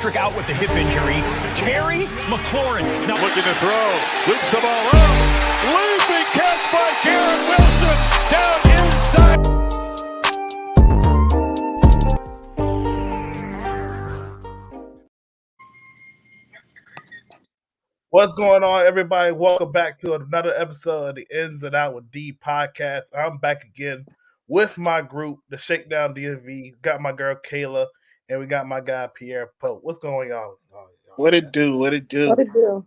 Fitzpatrick out with the hip injury. Terry McLaurin. Now looking to throw. Loops the ball up. Leaping catch by Garrett Wilson. Down inside. What's going on, everybody? Welcome back to another episode of the Ins and Out with D podcast. I'm back again with my group, the Shakedown DMV. Got my girl Kayla, and we got my guy Pierre Pope. What's going on? What it do? What it do?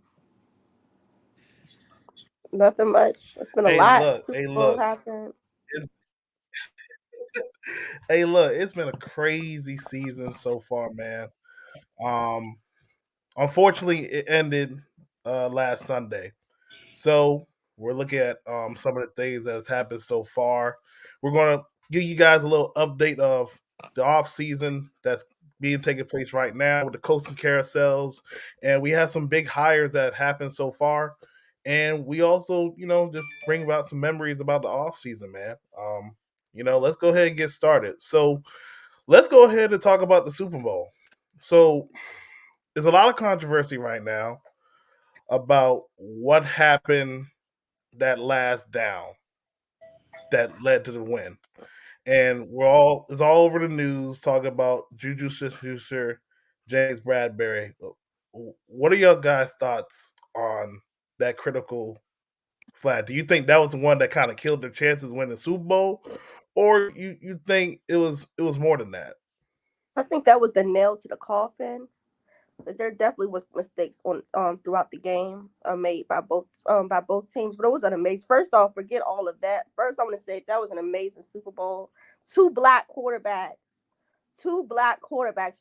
Nothing much. It's been a lot. Super Bowl happened. Hey, look, it's been a crazy season so far, man. Unfortunately, it ended last Sunday. So we're looking at some of the things that has happened so far. We're going to give you guys a little update of the off season that's being taking place right now with the coaching carousels, and we have some big hires that have happened so far. And we also, just bring about some memories about the off season, man. Let's go ahead and get started. So let's go ahead and talk about the Super Bowl. So there's a lot of controversy right now about what happened that last down that led to the win. And it's all over the news talking about Juju Smith-Schuster, James Bradbury. What are your guys' thoughts on that critical flag? Do you think that was the one that kind of killed their chances of winning the Super Bowl? Or you think it was more than that? I think that was the nail to the coffin. Because there definitely was mistakes on throughout the game made by both teams, but it was an amazing. First off, forget all of that. First, I want to say that was an amazing Super Bowl. Two black quarterbacks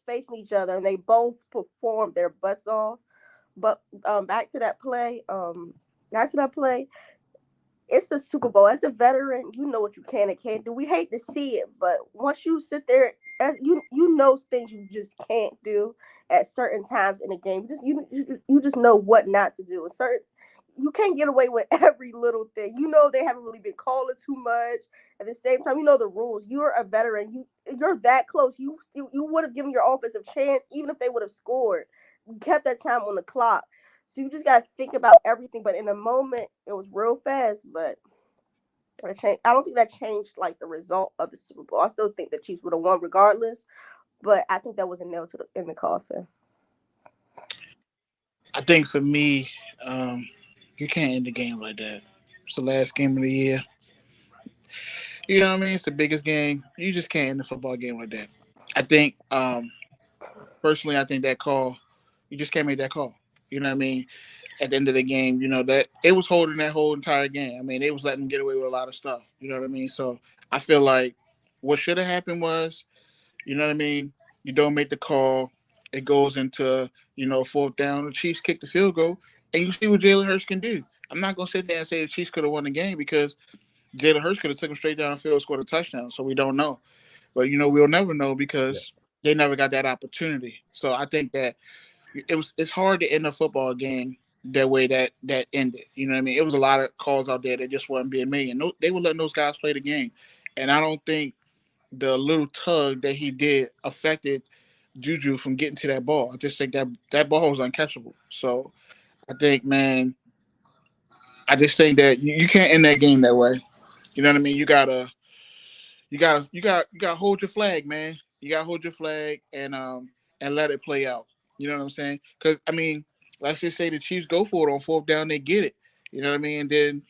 facing each other, and they both performed their butts off. But back to that play. It's the Super Bowl. As a veteran, you know what you can and can't do. We hate to see it, but once you sit there, you know things you just can't do at certain times in a game. You just know what not to do. You can't get away with every little thing. You know they haven't really been calling too much. At the same time, you know the rules. You're a veteran. You're that close. You would have given your offensive chance even if they would have scored. You kept that time on the clock. So you just got to think about everything. But in the moment, it was real fast. But I don't think that changed like the result of the Super Bowl. I still think the Chiefs would have won regardless. But I think that was a nail in the coffin. I think for me, you can't end the game like that. It's the last game of the year. You know what I mean? It's the biggest game. You just can't end the football game like that. I think, personally, I think that call, you just can't make that call. You know what I mean? At the end of the game, that it was holding that whole entire game. I mean, they was letting them get away with a lot of stuff. You know what I mean? So I feel like what should have happened was, you know what I mean? You don't make the call. It goes into, fourth down. The Chiefs kick the field goal, and you see what Jalen Hurts can do. I'm not going to sit there and say the Chiefs could have won the game because Jalen Hurts could have took them straight down the field and scored a touchdown, so we don't know. But, we'll never know because they never got that opportunity. So I think that it's hard to end a football game that way that ended. You know what I mean? It was a lot of calls out there that just wasn't being made. And they were letting those guys play the game. And I don't think the little tug that he did affected Juju from getting to that ball. I just think that ball was uncatchable. So I think, man, I just think that you can't end that game that way. You know what I mean? You gotta hold your flag, man. You gotta hold your flag and let it play out. You know what I'm saying? Because I mean, let's just say the Chiefs go for it on fourth down, they get it. You know what I mean? And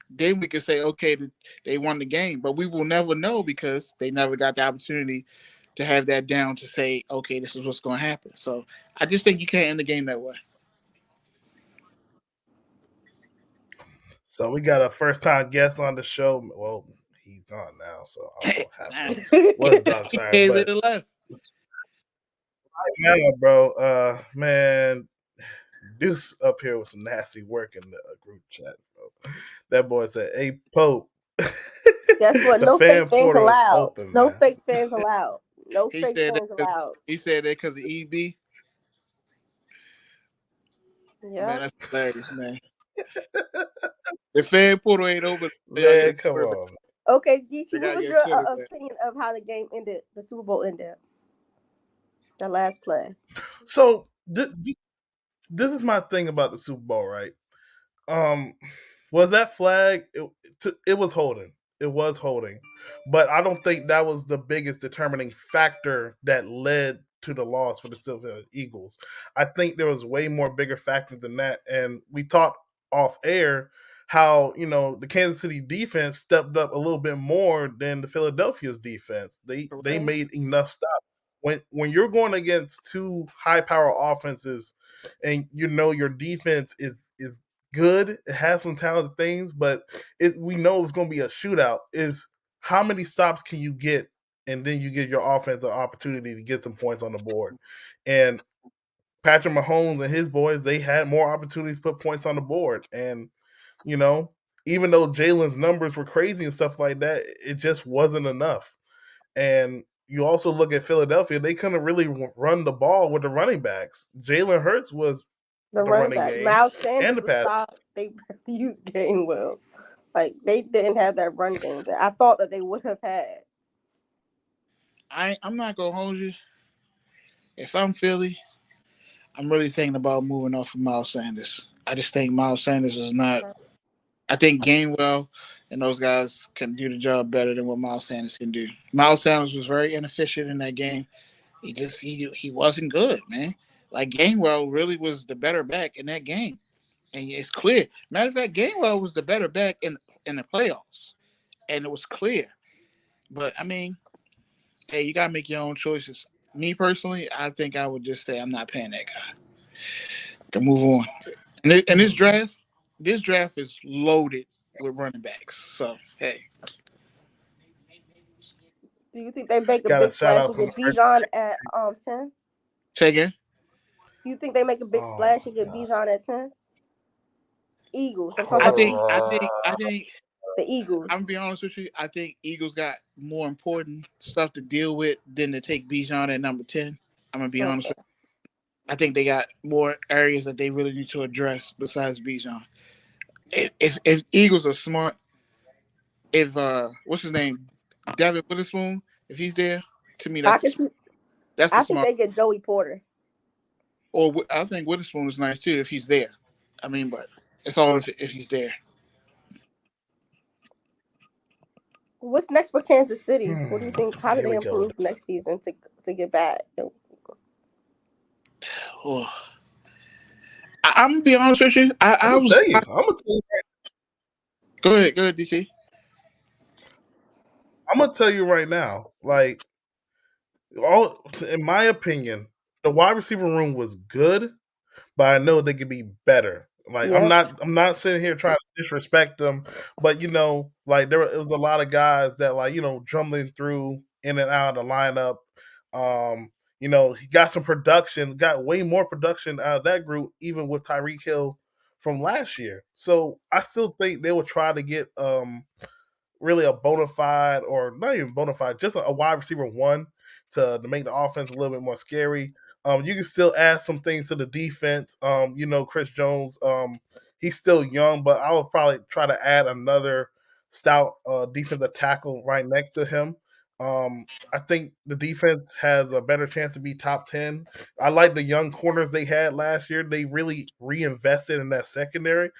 then we can say, okay, they won the game, but we will never know because they never got the opportunity to have that down to say, okay, this is what's going to happen. So I just think you can't end the game that way. So we got a first-time guest on the show. Well, he's gone now, so I don't have what dog sorry, but left. Right now, bro, man, Deuce up here with some nasty work in the group chat, bro. That boy said, "Hey, Pope." Guess what? No fake fans allowed. Open, no fake fans allowed. No fake fans allowed. He said that because of EB. Yeah, man, that's hilarious, man. The fan portal ain't open. Man, come on. Okay, DT, what was your opinion of how the game ended? The Super Bowl ended. The last play. So this is my thing about the Super Bowl, right? Um, was that flag? It was holding. It was holding, but I don't think that was the biggest determining factor that led to the loss for the Silver Eagles. I think there was way more bigger factors than that, and we talked off air how the Kansas City defense stepped up a little bit more than the Philadelphia's defense. They Right. made enough stops. When you're going against two high power offenses and your defense is good. It has some talented things, but we know it's going to be a shootout. Is how many stops can you get, and then you give your offense an opportunity to get some points on the board. And Patrick Mahomes and his boys, they had more opportunities to put points on the board. And even though Jalen's numbers were crazy and stuff like that, it just wasn't enough. And you also look at Philadelphia; they couldn't really run the ball with the running backs. Jalen Hurts was The the running running back, game Miles and Sanders the was pass. stopped. They used Gainwell. Like they didn't have that run game that I thought that they would have had. I'm not gonna hold you. If I'm Philly, I'm really thinking about moving off of Miles Sanders. I just think Miles Sanders is not. I think Gainwell and those guys can do the job better than what Miles Sanders can do. Miles Sanders was very inefficient in that game. He wasn't good, man. Like Gainwell really was the better back in that game, and it's clear. Matter of fact, Gainwell was the better back in the playoffs, and it was clear. But I mean, hey, you gotta make your own choices. Me personally, I think I would just say I'm not paying that guy. Can move on. And this draft is loaded with running backs. So hey, Do you think they make a Got a big shout splash out and from get Bijan at 10? say again. Do you think they make a big oh splash my and get god. Bijan at 10? Eagles. I'm talking about I think. the I'm gonna Eagles. be honest with you. I think Eagles got more important stuff to deal with than to take Bijan at number 10. I'm gonna be honest Okay. with you. I think they got more areas that they really need to address besides Bijan. If Eagles are smart, if what's his name, Devin Witherspoon, if he's there, to me I that's can see. that's a I think smart. they get Joey Porter. Or I think Witherspoon is nice too if he's there. I mean, but it's all if he's there. What's next for Kansas City? What do you think? How do Here they we go. improve next season to get back? Oh. I'm gonna be honest with you. I'm I gonna was tell you. go ahead, DC. I'm gonna tell you right now. Like in my opinion, the wide receiver room was good, but I know they could be better. Like Yep. I'm not sitting here trying to disrespect them, but like it was a lot of guys that like drumming through in and out of the lineup. He got some production, got way more production out of that group, even with Tyreek Hill from last year. So I still think they will try to get really a bona fide, or not even bona fide, just a wide receiver one to make the offense a little bit more scary. You can still add some things to the defense. Chris Jones, he's still young, but I would probably try to add another stout defensive tackle right next to him. I think the defense has a better chance to be top 10. I like the young corners they had last year. They really reinvested in that secondary.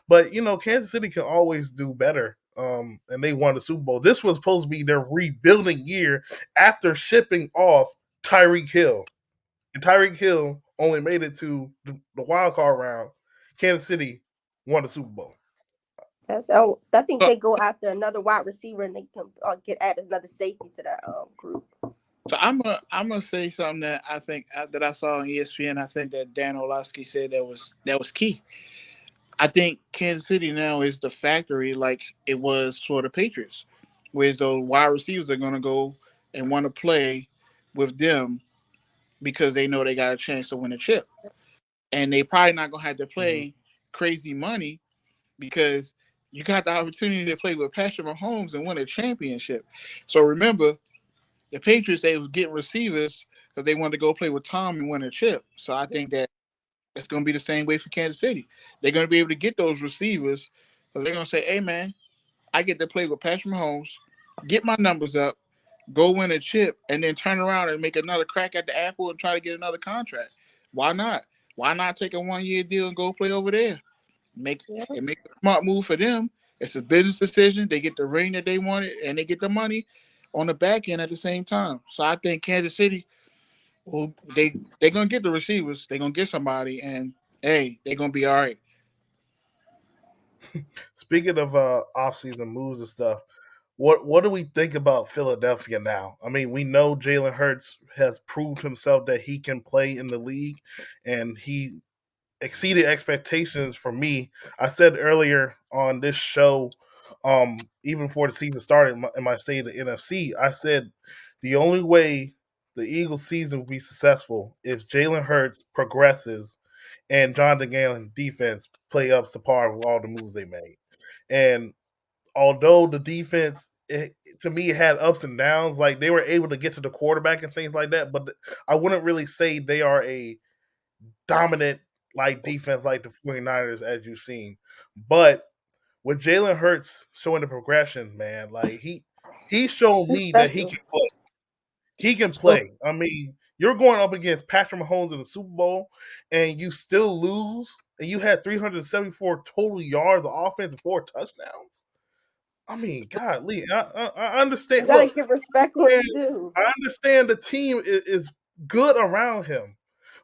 But Kansas City can always do better. And they won the Super Bowl. This was supposed to be their rebuilding year after shipping off Tyreek Hill. And Tyreek Hill only made it to the wild card round. Kansas City won the Super Bowl. So I think So, they go after another wide receiver and they can get add another safety to that group. so I'm gonna say something that I think that I saw on ESPN. I think that Dan Orlovsky said that was key. I think Kansas City now is the factory like it was for the Patriots, whereas those wide receivers are gonna go and want to play with them because they know they got a chance to win a chip, and they probably not gonna have to Mhm. play crazy money because you got the opportunity to play with Patrick Mahomes and win a championship. So remember, the Patriots, they was getting receivers because they wanted to go play with Tom and win a chip. So I think that it's going to be the same way for Kansas City. They're going to be able to get those receivers because they're going to say, hey, man, I get to play with Patrick Mahomes, get my numbers up, go win a chip, and then turn around and make another crack at the apple and try to get another contract. Why not? Why not take a 1 year deal and go play over there? Yeah, Make a smart move for them. It's a business decision. They get the ring that they wanted, and they get the money on the back end at the same time. So I think Kansas City, well, they're gonna get the receivers. They're gonna get somebody, and hey, they're gonna be all right. Speaking of offseason moves and stuff, what do we think about Philadelphia now? I mean, we know Jalen Hurts has proved himself that he can play in the league, and he exceeded expectations for me. I said earlier on this show, even before the season started, in my state of the NFC, I said the only way the Eagles season will be successful is Jalen Hurts progresses and Jonathan Gannon defense play up to par with all the moves they made. And although the defense, to me, it had ups and downs, like they were able to get to the quarterback and things like that, but I wouldn't really say they are a dominant like defense like the 49ers as you've seen. But with Jalen Hurts showing the progression, man, like he's shown he's me that he special. can play. He can So play. I mean, you're going up against Patrick Mahomes in the Super Bowl and you still lose and you had 374 total yards of offense and 4 touchdowns. I mean, golly, I You understand. gotta Look, give respect when man, you do. I understand the team is good around him,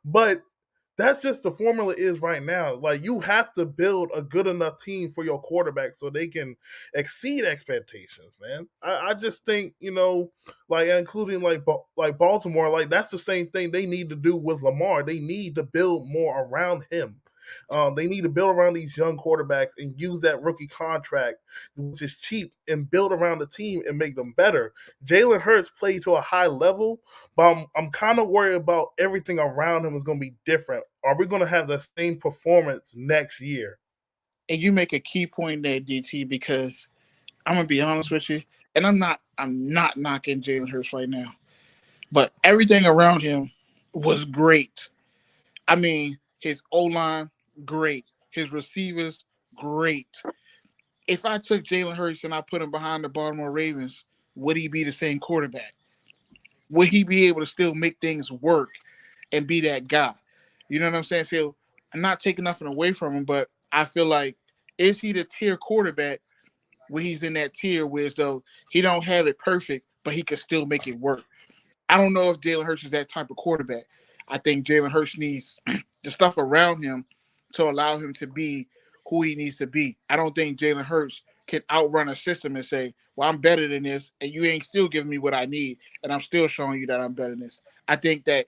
but that's just the formula is right now. Like you have to build a good enough team for your quarterback so they can exceed expectations, man. I just think like including like Baltimore, like that's the same thing they need to do with Lamar. They need to build more around him. They need to build around these young quarterbacks and use that rookie contract, which is cheap, and build around the team and make them better. Jalen Hurts played to a high level, but I'm kind of worried about everything around him is going to be different. Are we going to have the same performance next year? and you make a key point there, DT, because I'm gonna be honest with you, and I'm not knocking Jalen Hurts right now, but everything around him was great. I mean, his O line, great. His receivers, great. If I took Jalen Hurts and I put him behind the Baltimore Ravens, would he be the same quarterback? Would he be able to still make things work and be that guy? You know what I'm saying? So I'm not taking nothing away from him, but I feel like is he the tier quarterback where he's in that tier where though he don't have it perfect, but he can still make it work? I don't know if Jalen Hurts is that type of quarterback. I think Jalen Hurts needs the stuff around him to allow him to be who he needs to be. I don't think Jalen Hurts can outrun a system and say, "Well, I'm better than this, and you ain't still giving me what I need, and I'm still showing you that I'm better than this." I think that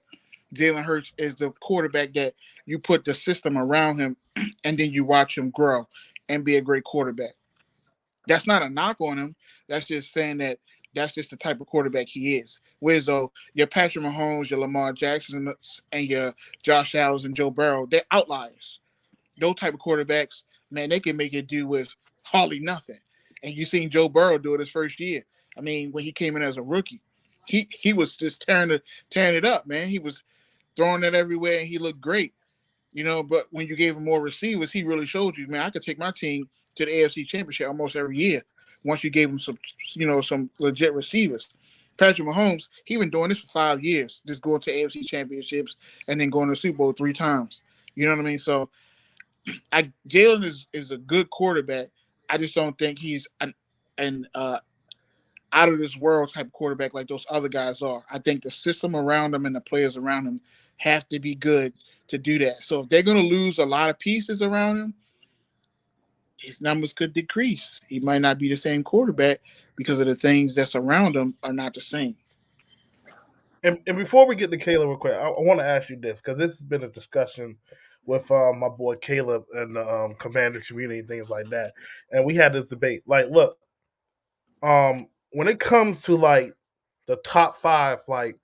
Jalen Hurts is the quarterback that you put the system around him, and then you watch him grow and be a great quarterback. That's not a knock on him. That's just saying that that's just the type of quarterback he is. Whereas though your Patrick Mahomes, your Lamar Jackson, and your Josh Allen and Joe Burrow, they're outliers. Those type of quarterbacks, man, they can make it do with hardly nothing. And you seen Joe Burrow do it his first year. I mean, when he came in as a rookie, he was just tearing it up, man. He was throwing it everywhere, and he looked great. But when you gave him more receivers, he really showed you, man, I could take my team to the AFC Championship almost every year. Once you gave him some legit receivers. Patrick Mahomes, he been doing this for 5 years, just going to AFC Championships and then going to the Super Bowl 3 times. You know what I mean? So, Jalen is a good quarterback. I just don't think he's an out of this world type of quarterback like those other guys are. I think the system around him and the players around him have to be good to do that. So if they're going to lose a lot of pieces around him, his numbers could decrease. He might not be the same quarterback because of the things that's around him are not the same. And before we get to Caleb real quick, I want to ask you this because this has been a discussion with my boy Caleb and the Commander community and things like that, and we had this debate. Like, look, when it comes to like the top five like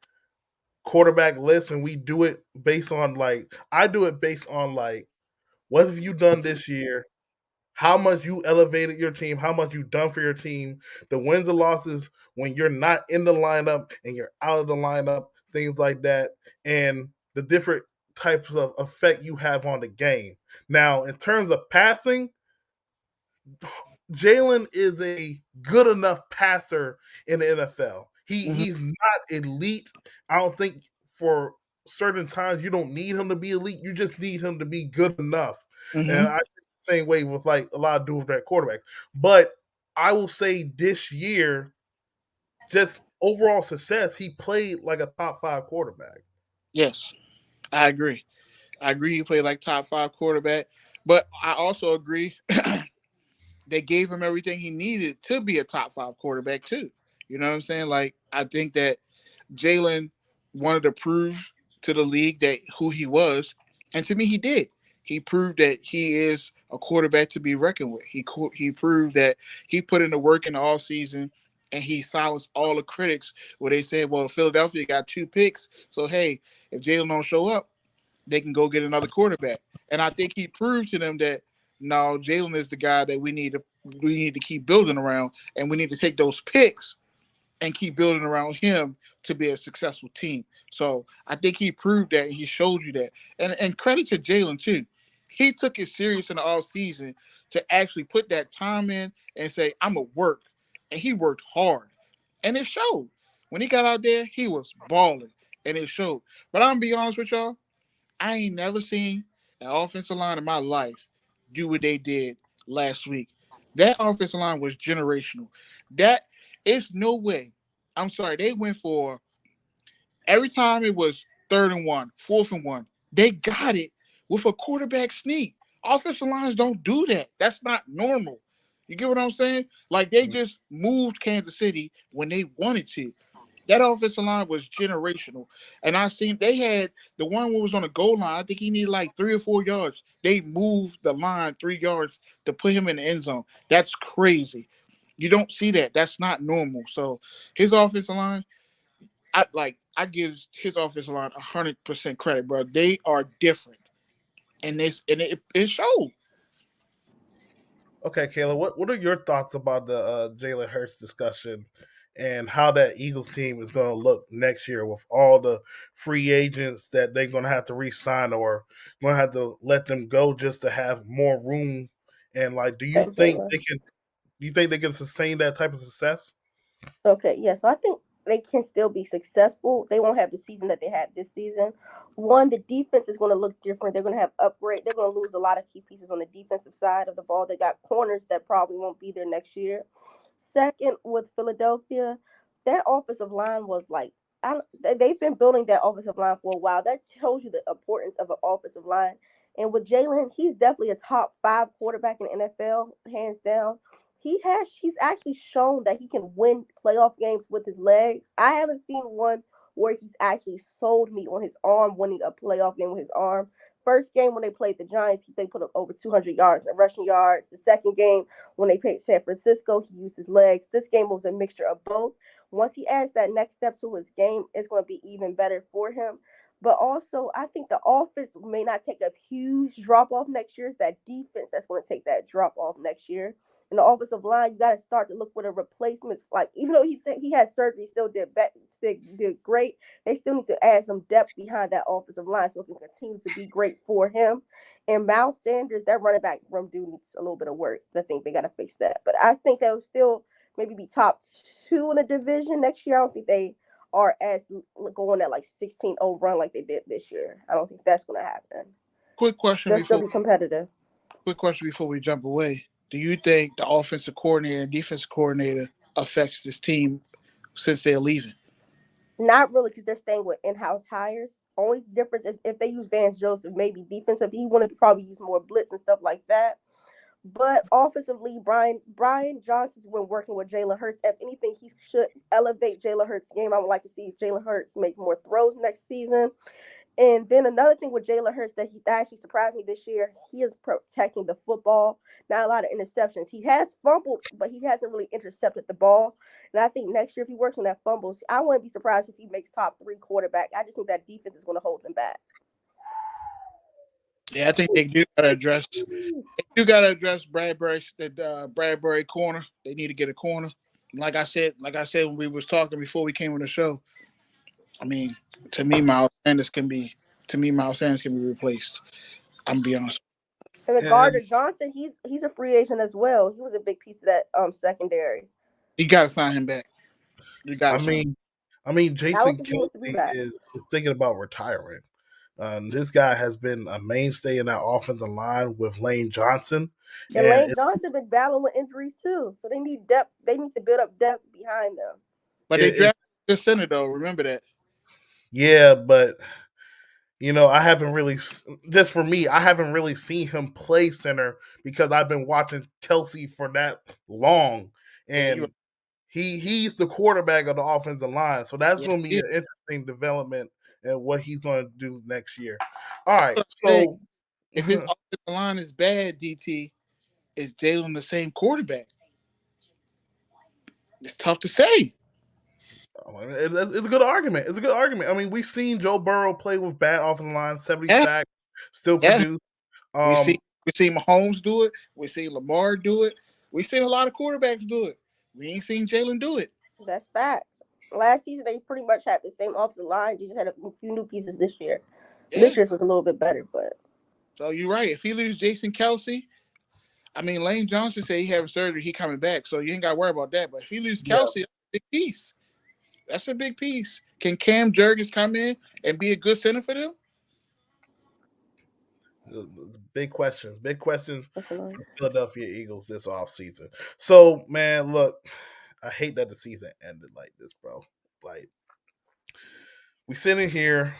quarterback list, and we do it based on like I do it based on like what have you done this year, how much you elevated your team, how much you've done for your team, the wins and losses when you're not in the lineup and you're out of the lineup, things like that, and the different types of effect you have on the game. Now, in terms of passing, Jalen is a good enough passer in the NFL. He's not elite. I don't think for certain times you don't need him to be elite. You just need him to be good enough. And I think the same way with like a lot of dual threat quarterbacks. But I will say this year, just overall success, he played like a top 5 quarterback. Yes, I agree. I agree. He played like top 5 quarterback, but I also agree they gave him everything he needed to be a top 5 quarterback too. You know what I'm saying? Like I think that Jalen wanted to prove to the league that who he was, and to me, he did. He proved that he is a quarterback to be reckoned with. He proved that he put in the work in the off season, and he silenced all the critics where they said, "Well, Philadelphia got 2 picks, so hey, if Jalen don't show up, they can go get another quarterback." And I think he proved to them that no, Jalen is the guy that we need to keep building around, and we need to take those picks and keep building around him to be a successful team. So I think he proved that. He showed you that. And credit to Jalen too. He took it serious in the off season to actually put that time in and say, I'm gonna work. And he worked hard. And it showed. When he got out there, he was balling. And it showed. But I'm gonna be honest with y'all, I ain't never seen an offensive line in my life do what they did last week. That offensive line was generational. That it's no way. I'm sorry, they went for every time it was 3rd and 1, 4th and 1. They got it with a quarterback sneak. Offensive lines don't do that. That's not normal. You get what I'm saying? Like they just moved Kansas City when they wanted to. That offensive line was generational. And I seen they had the one who was on the goal line. I think he needed like 3 or 4 yards. They moved the line 3 yards to put him in the end zone. That's crazy. You don't see that. That's not normal. So his offensive line, I give his offensive line 100% credit, bro. They are different. And it showed. Okay, Kayla, what are your thoughts about the Jalen Hurts discussion and how that Eagles team is going to look next year with all the free agents that they're going to have to re-sign or going to have to let them go just to have more room? And like, Okay, Jalen. do you think they can sustain that type of success? Okay, yeah, so I think they can still be successful. They won't have the season that they had this season. One, the defense is going to look different. They're going to have upgrade. They're going to lose a lot of key pieces on the defensive side of the ball. They got corners that probably won't be there next year. Second, with Philadelphia, that offensive line was like they've been building that offensive line for a while. That tells you the importance of an offensive line. And with Jalen, he's definitely a top 5 quarterback in the NFL, hands down. He's actually shown that he can win playoff games with his legs. I haven't seen one where he's actually sold me on his arm winning a playoff game with his arm. First game when they played the Giants, they put up over 200 yards rushing yards. The second game when they played San Francisco, he used his legs. This game was a mixture of both. Once he adds that next step to his game, it's going to be even better for him. But also, I think the offense may not take a huge drop off next year. It's that defense that's going to take that drop off next year. In the offensive line, you got to start to look for the replacements. Like even though he had surgery, still did great. They still need to add some depth behind that offensive line so it can continue to be great for him. And Miles Sanders, that running back room do needs a little bit of work. I think they got to fix that. But I think they'll still maybe be top 2 in the division next year. I don't think they are as going at like 16-0 run like they did this year. I don't think that's going to happen. Quick question They'll still before be competitive. we jump away. Do you think the offensive coordinator and defensive coordinator affects this team since they're leaving? Not really, because they're staying with in-house hires. Only difference is if they use Vance Joseph, maybe defensive. He wanted to probably use more blitz and stuff like that. But offensively, Brian Johnson's been working with Jalen Hurts. If anything, he should elevate Jalen Hurts' game. I would like to see if Jalen Hurts make more throws next season. And then another thing with Jalen Hurts that actually surprised me this year, he is protecting the football. Not a lot of interceptions. He has fumbled, but he hasn't really intercepted the ball. And I think next year, if he works on that fumbles, I wouldn't be surprised if he makes top 3 quarterback. I just think that defense is going to hold him back. Yeah, I think they do gotta address. You gotta address Bradbury corner. They need to get a corner. Like I said when we was talking before we came on the show. I mean, to me, Miles Sanders can be replaced. I'm gonna be honest. And then And Gardner Johnson, he's a free agent as well. He was a big piece of that secondary. You gotta sign him back. You got to. I mean, I don't Jason think he wants to do Kelsey that. is thinking about retiring. This guy has been a mainstay in that offensive line with Lane Johnson, And and Lane Johnson been battling with injuries too, so they need depth. They need to build up depth behind them. But they drafted the center though. Remember that. yeah, but I haven't really, just for me, I haven't really seen him play center because I've been watching Kelsey for that long, Yeah, and he's the quarterback of the offensive line, so that's yes, going to be yeah. an interesting development and what he's going to do next year. All right, Hey, so if his offensive line is bad, DT, is Jalen the same quarterback? It's tough to say. it's a good argument. It's a good argument. I mean, we've seen Joe Burrow play with bad offensive line, 70 Yeah, sacks, still yeah. produce. We seen Mahomes do it. We seen Lamar do it. We seen a lot of quarterbacks do it. We ain't seen Jalen do it. That's facts. Last season they pretty much had the same offensive line. You just had a few new pieces this year. Yeah. This year's was a little bit better, but So you're right. If he loses Jason Kelsey, I mean Lane Johnson said he having surgery, he coming back, so you ain't got to worry about that. But if he loses Yeah, Kelsey, that's a big piece. That's a big piece. Can Cam Jurgens come in and be a good center for them? big questions. Big questions that's for annoying. the Philadelphia Eagles this offseason. So, man, look, I hate that the season ended like this, bro. Like, we sitting here.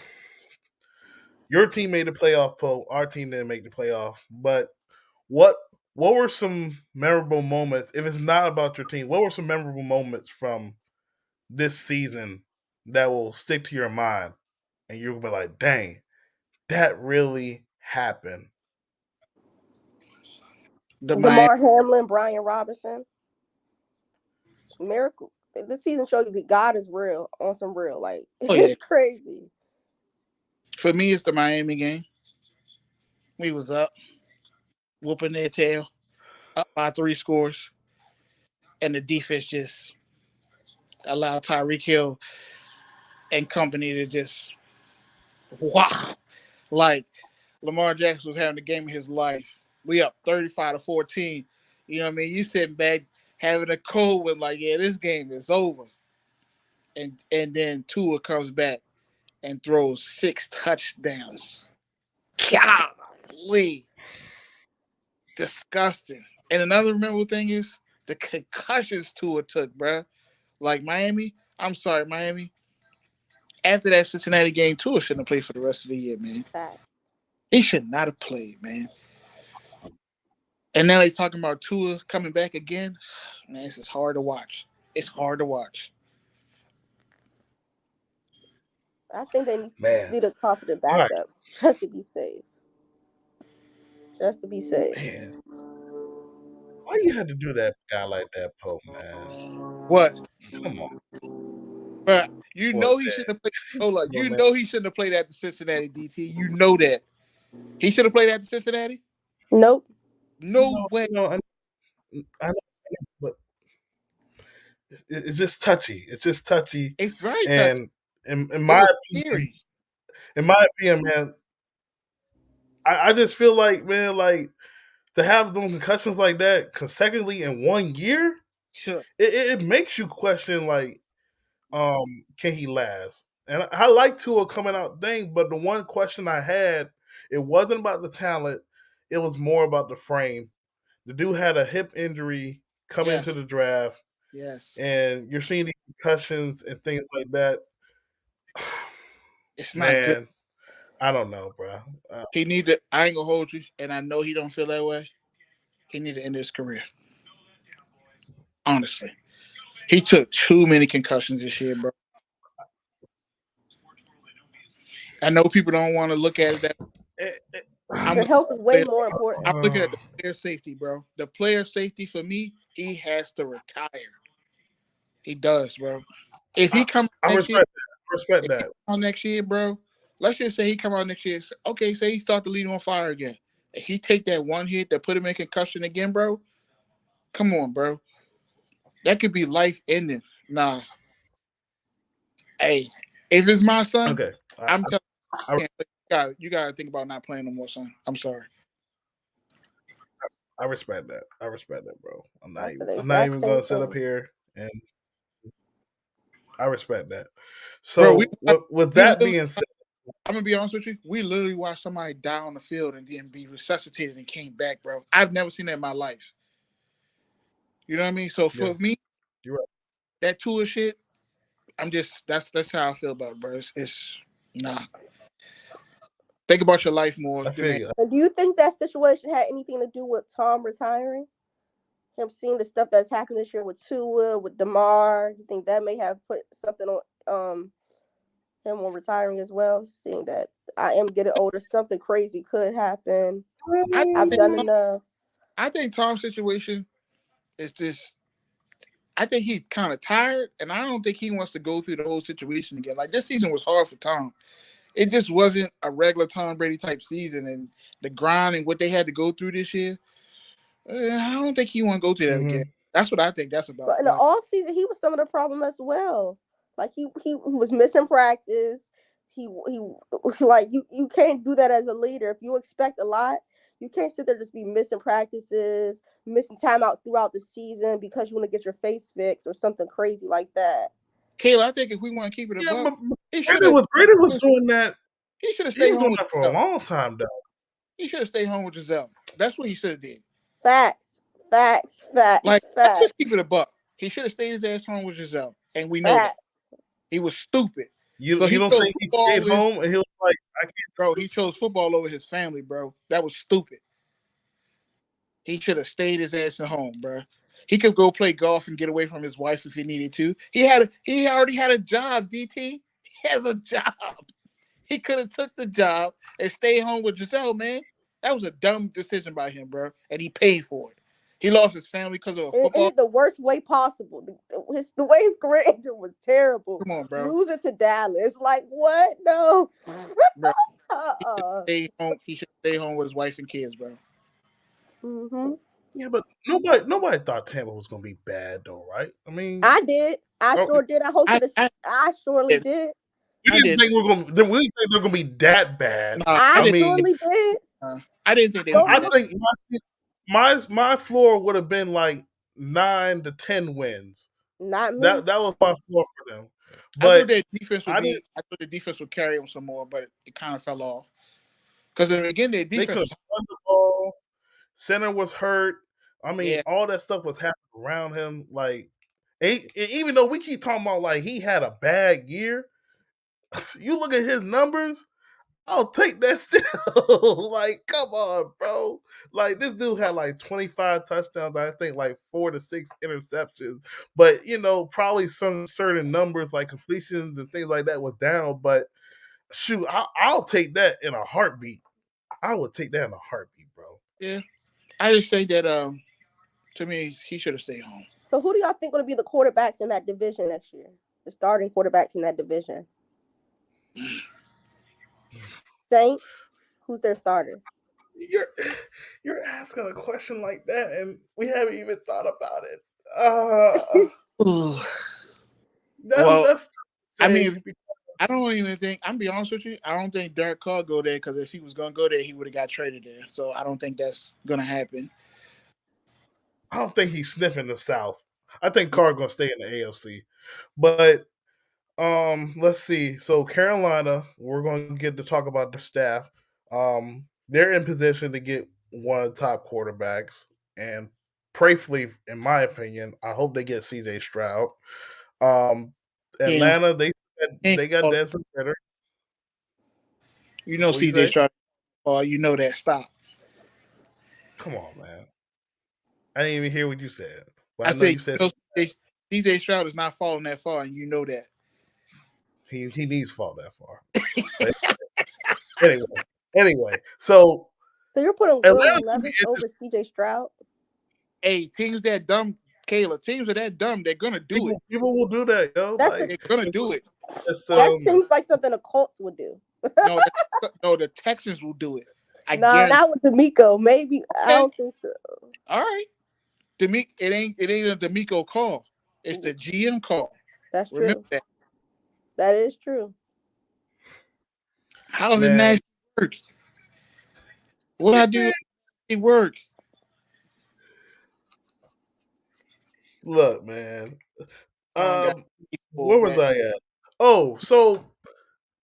Your team made the playoff poll. Our team didn't make the playoff. But what what were some memorable moments? If it's not about your team, what were some memorable moments from this season that will stick to your mind, and you'll be like, "Dang, that really happened." The Miami. Damar Hamlin, Brian Robinson, miracle. This season showed you that God is real on some real. Like Oh yeah. it's crazy. For me, it's the Miami game. We was up, whooping their tail, up by 3 scores, and the defense just allowed Tyreek Hill and company to just wow. Like Lamar Jackson was having the game of his life. We up 35-14. You know what I mean? You sitting back having a cold one, like, yeah, this game is over. And then Tua comes back and throws 6 touchdowns. Golly. Disgusting. And another memorable thing is the concussions Tua took, bruh. Like Miami, I'm sorry, Miami. After that Cincinnati game, Tua shouldn't have played for the rest of the year, man. Facts. He should not have played, man. And now they're talking about Tua coming back again. Man, this is hard to watch. It's hard to watch. I think they Man, need a confident all right, backup just to be safe. Just to be safe. man. Why you had to do that guy like that, Pope, man? What? Come on, But you boy know he said, shouldn't have played. Hold on. "Come on, You man." know he shouldn't have played at the Cincinnati, DT. You know that. He should have played at the Cincinnati? Nope. No way. I know, but it's just touchy. It's just touchy, It's very touchy. and in It my was opinion, scary. man, I just feel like, man, like to have them concussions like that consecutively in 1 year, Sure. it makes you question, like, can he last? And I like Tua coming out dang, but the one question I had, it wasn't about the talent, it was more about the frame. The dude had a hip injury coming into Yes. the draft, Yes. and you're seeing these concussions and things like that. It's not good. Man, I don't know, bro. He need to. I ain't gonna hold you, and I know he don't feel that way. He need to end his career. Honestly, he took too many concussions this year, bro. I know people don't want to look at it that. Eh, eh, I'm Your looking health is way at more important. I'm looking at the player safety, bro. The player safety for me, he has to retire. He does, bro. If he come I next year, respect that. I respect if he that. come out next year, bro. Let's just say he come out next year. Okay, say he start the lead on fire again. If he take that one hit that put him in concussion again, bro. Come on, bro. That could be life ending. Nah, hey, if it's my son, Okay, I'm telling I, you, you gotta think about not playing no more, son. I'm sorry. I respect that. I respect that, bro. I said the I'm not exact even same gonna sit up thing. here I respect that. Bro, So with we that literally, being said, I'm gonna be honest with you. We literally watched somebody die on the field and then be resuscitated and came back, bro. I've never seen that in my life. You know what I mean? So for me, you're right. that Tua shit, I'm just that's how I feel about it, bro. It's nah. Think about your life more. I Man. figure. And do you think that situation had anything to do with Tom retiring? Him seeing the stuff that's happened this year with Tua, with DeMar. You think that may have put something on him on retiring as well? Seeing that I am getting older, something crazy could happen. I I've think, done enough. I think Tom's situation is just. I think he's kind of tired, and I don't think he wants to go through the whole situation again. Like this season was hard for Tom. It just wasn't a regular Tom Brady type season, and the grind and what they had to go through this year. I don't think he want to go through that again. That's what I think that's about. But in the off season, he was some of the problem as well. Like he was missing practice. He like you can't do that as a leader. If you expect a lot, you can't sit there just be missing practices, missing time out throughout the season because you want to get your face fixed or something crazy like that. Kayla, I think if we want to keep it Yeah, above, but Brady was doing that. He should have He stayed was home doing with that for a Giselle. long time, though. He should have stayed home with Giselle. That's what he should have did. Facts. Like, let's just Facts. keep it a buck. He should have stayed his ass home with Giselle, and we know Facts. that he was stupid. You So he don't chose think he football stayed over his, home and he was like, I can't. bro. He chose football over his family, bro. That was stupid. He should have stayed his ass at home, bro. He could go play golf and get away from his wife if he needed to. He already had a job. DT, he has a job. He could have took the job and stayed home with Giselle, man. That was a dumb decision by him, bro, and he paid for it. He lost his family because of a It football. ended the worst way possible. The way his career ended was terrible. Come on, bro. Losing to Dallas, like what? No. Bro, he should stay home with his wife and kids, bro. Mm-hmm. Yeah, but nobody thought Tampa was gonna be bad, though, right? I mean, I did. I sure did. I hosted I surely did. We didn't think they're gonna be that bad. No, I surely did. I didn't think they would. I think my floor would have been like 9 to 10 wins. Not me. That was my floor for them. I But thought the defense would carry them some more, but it kind of fell off. Because again, their they defense could was run the ball. Center was hurt. I mean, all that stuff was happening around him. Like, even though we keep talking about like he had a bad year, you look at his numbers. I'll take that still. Like, come on, bro. Like, this dude had like 25 touchdowns. I think like 4 to 6 interceptions. But, probably some certain numbers like completions and things like that was down. But, shoot, I'll take that in a heartbeat. I would take that in a heartbeat, bro. Yeah. I just think that, to me, he should have stayed home. So who do y'all think going to be the quarterbacks in that division next year? The starting quarterbacks in that division? Saints, who's their starter? You're asking a question like that, and we haven't even thought about it. I mean, I don't even think. I'm be honest with you. I don't think Derek Carr go there because if he was gonna go there, he would have got traded there. So I don't think that's gonna happen. I don't think he's sniffing the South. I think Carr gonna stay in the AFC, but. Let's see. So Carolina, we're going to get to talk about the staff. They're in position to get one of the top quarterbacks, and prayerfully, in my opinion, I hope they get CJ Stroud. Atlanta, they got Desmond Ritter. You know CJ Stroud. You know that. Stop. Come on, man. I didn't even hear what you said. I know you said CJ Stroud is not falling that far, and you know that. He needs to fall that far. Anyway, so you're putting Will Levis over CJ Stroud? Hey, teams that dumb, Kayla. Teams are that dumb. They're gonna do it. People will do that, yo. They're gonna do it. That seems like something the Colts would do. No, the Texans will do it. Not with D'Amico. Maybe I don't think so. All right, it ain't a D'Amico call. It's the GM call. That's true. Remember that. That is true. How does it naturally work? What I do, it work. Look, man. Where was I at? Oh, so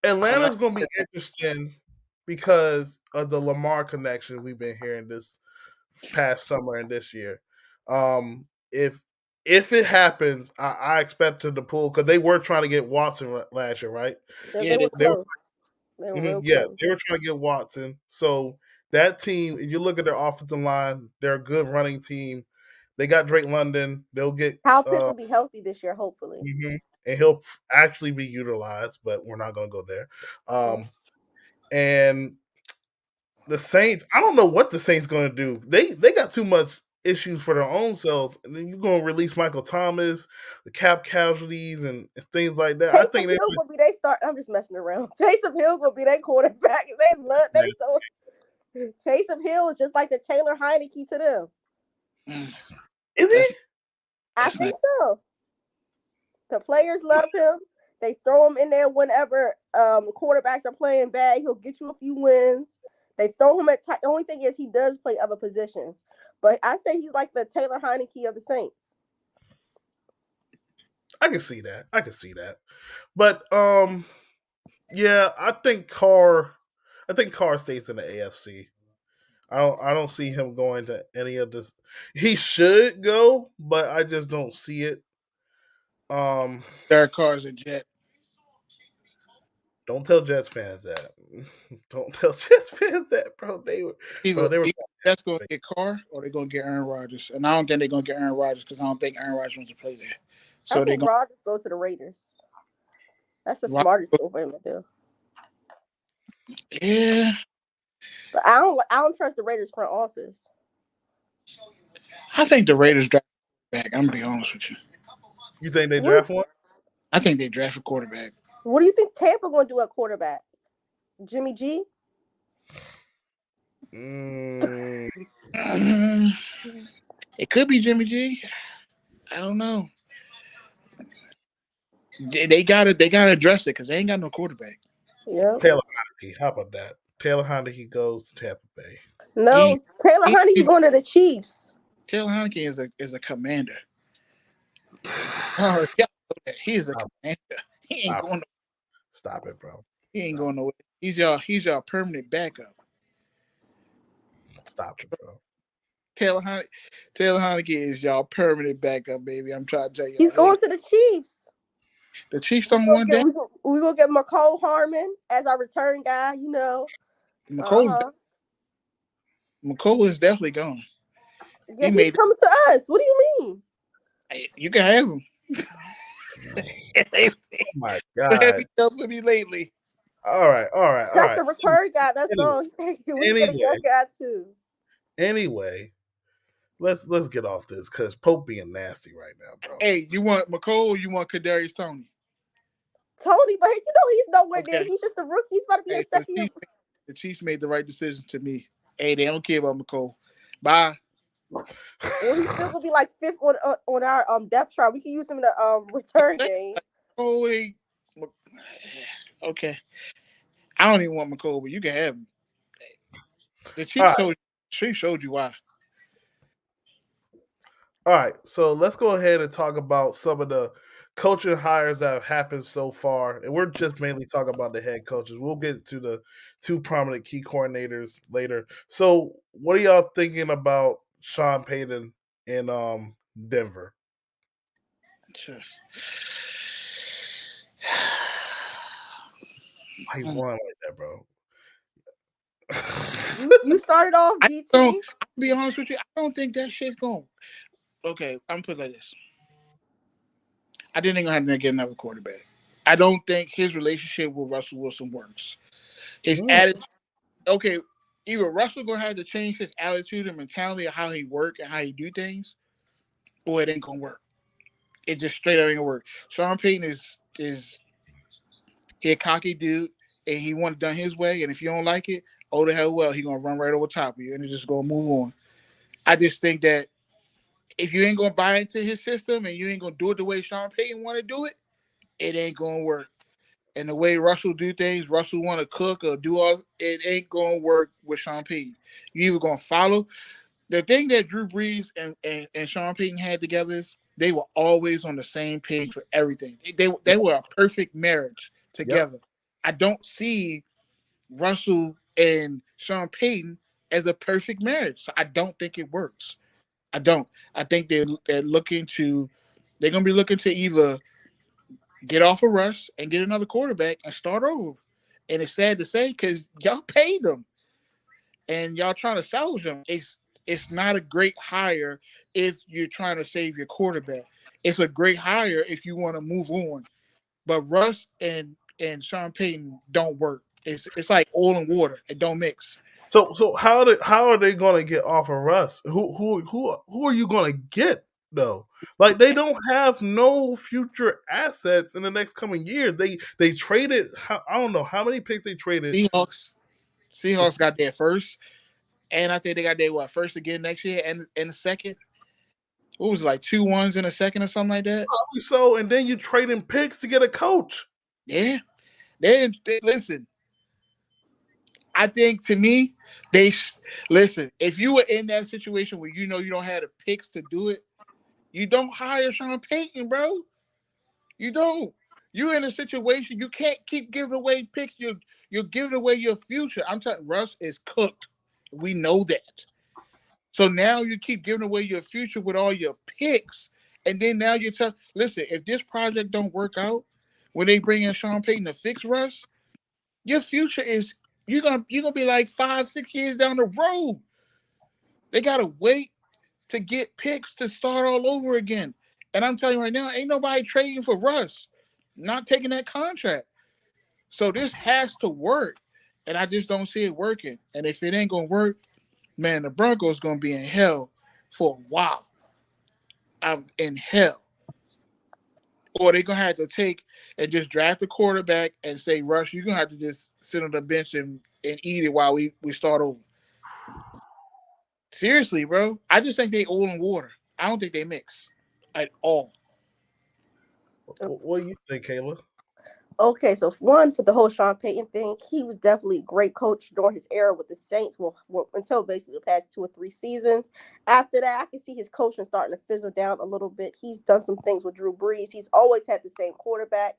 Atlanta's Atlanta. going to be interesting because of the Lamar connection we've been hearing this past summer and this year. If it happens, I expect them to pull because they were trying to get Watson last year, right? They were They were, close. They were real yeah, close. they were trying to get Watson. So that team, if you look at their offensive line, they're a good running team. They got Drake London. They'll get Kyle Pitts will be healthy this year, hopefully. and he'll actually be utilized, but we're not going to go there. Mm. And the Saints, I don't know what the Saints going to do. They got too much issues for their own selves, and then you're going to release Michael Thomas, the cap casualties, and things like that. I think Taysom Hill will be they start. I'm just messing around. Taysom Hill will be their quarterback. Taysom Hill is just like the Taylor Heineke to them. Is he? I think so. The players love him. They throw him in there whenever quarterbacks are playing bad. He'll get you a few wins. They throw him at the only thing is he does play other positions. But I say he's like the Taylor Heineke of the Saints. I can see that. But yeah, I think Carr stays in the AFC. I don't see him going to any of this. He should go, but I just don't see it. Derek Carr's a Jet. Don't tell Jets fans that. Don't tell Jets fans that, bro. They were That's going to get Carr, or they're going to get Aaron Rodgers. And I don't think they're going to get Aaron Rodgers because I don't think Aaron Rodgers wants to play there. So I think Rodgers goes to the Raiders. That's the smartest thing for him to do. Yeah. But I don't trust the Raiders front office. I think the Raiders draft back. I'm gonna be honest with you. You think they draft one? I think they draft a quarterback. What do you think Tampa going to do at quarterback? Jimmy G? It could be Jimmy G. I don't know. They gotta address it because they ain't got no quarterback. Yeah. Taylor Heineke. How about that? Taylor Heineke goes to Tampa Bay. No, Taylor Heineke going to the Chiefs. Taylor Heineke is a commander. Oh, yeah, he's a commander. He ain't going. Stop it, bro. He ain't going nowhere. He's y'all permanent backup. Stop it, bro. Taylor Heineke is y'all permanent backup, baby. I'm trying to tell you. He's going to the Chiefs. The Chiefs don't want that. We're going to get McCole Harmon as our return guy, you know. McCole is definitely gone. Yeah, he's coming to us. What do you mean? Hey, you can have him. Oh my God. Have you done for me lately? All right. That's the return guy. That's all. We get a young guy too. Anyway, let's get off this because Pope being nasty right now, bro. Hey, you want McCole or you want Kadarius Toney? Tony, but he's nowhere near. He's just a rookie. He's about to be a second year. The Chiefs made the right decision to me. Hey, they don't care about McCole. Bye. Well, he's still gonna be like fifth on our depth chart. We can use him in the return game. Oh wait. Okay. I don't even want McCole, but you can have him. The Chiefs showed you why. All right, so let's go ahead and talk about some of the coaching hires that have happened so far. And we're just mainly talking about the head coaches. We'll get to the two prominent key coordinators later. So what are y'all thinking about Sean Payton in Denver? Sure. He won like that, bro. You started off, DT. I'll be honest with you. I don't think that shit's going. Okay, I'm gonna put it like this. I didn't think I had to get another quarterback. I don't think his relationship with Russell Wilson works. His attitude. Okay, either Russell gonna have to change his attitude and mentality of how he work and how he do things, or it ain't gonna work. It just straight up ain't gonna work. Sean Payton is he a cocky dude and he want it done his way. And if you don't like it, oh the hell well, he gonna run right over top of you and it's just gonna move on. I just think that if you ain't gonna buy into his system and you ain't gonna do it the way Sean Payton want to do it, it ain't gonna work. And the way Russell do things, Russell want to cook or do all, it ain't gonna work with Sean Payton. You either gonna follow the thing that Drew Brees and Sean Payton had together is they were always on the same page for everything. They were a perfect marriage together. I don't see Russell and Sean Payton as a perfect marriage. So I don't think it works. I don't. I think they're looking to they're gonna be looking to either get off of Russ and get another quarterback and start over. And it's sad to say because y'all paid them and y'all trying to salvage them. It's not a great hire if you're trying to save your quarterback. It's a great hire if you want to move on. But Russ and Sean Payton don't work. It's like oil and water. It don't mix. So how are they going to get off of Russ? Who are you going to get though? Like they don't have no future assets in the next coming years. They traded. I don't know how many picks they traded. Seahawks got their first, and I think they got their first again next year and the second. What was it, like 2 ones in a second or something like that? Probably so, and then you trading picks to get a coach. Yeah, they listen. I think to me, listen. If you were in that situation where you know you don't have the picks to do it, you don't hire Sean Payton, bro. You don't. You're in a situation you can't keep giving away picks. You're giving away your future. I'm telling Russ is cooked. We know that. So now you keep giving away your future with all your picks, and then now you listen, if this project don't work out, when they bring in Sean Payton to fix Russ, your future is you're gonna be like 5-6 years down the road. They gotta wait to get picks to start all over again. And I'm telling you right now, ain't nobody trading for Russ, not taking that contract. So this has to work, and I just don't see it working. And if it ain't gonna work, man, the Broncos gonna be in hell for a while. I'm in hell. Or they're gonna have to take and just draft a quarterback and say, Russ, you're gonna have to just sit on the bench and eat it while we start over. Seriously, bro. I just think they oil and water. I don't think they mix at all. What do you think, Kayla? Okay, so one for the whole Sean Payton thing, he was definitely a great coach during his era with the Saints. Well, until basically the past 2 or 3 seasons. After that, I can see his coaching starting to fizzle down a little bit. He's done some things with Drew Brees. He's always had the same quarterback,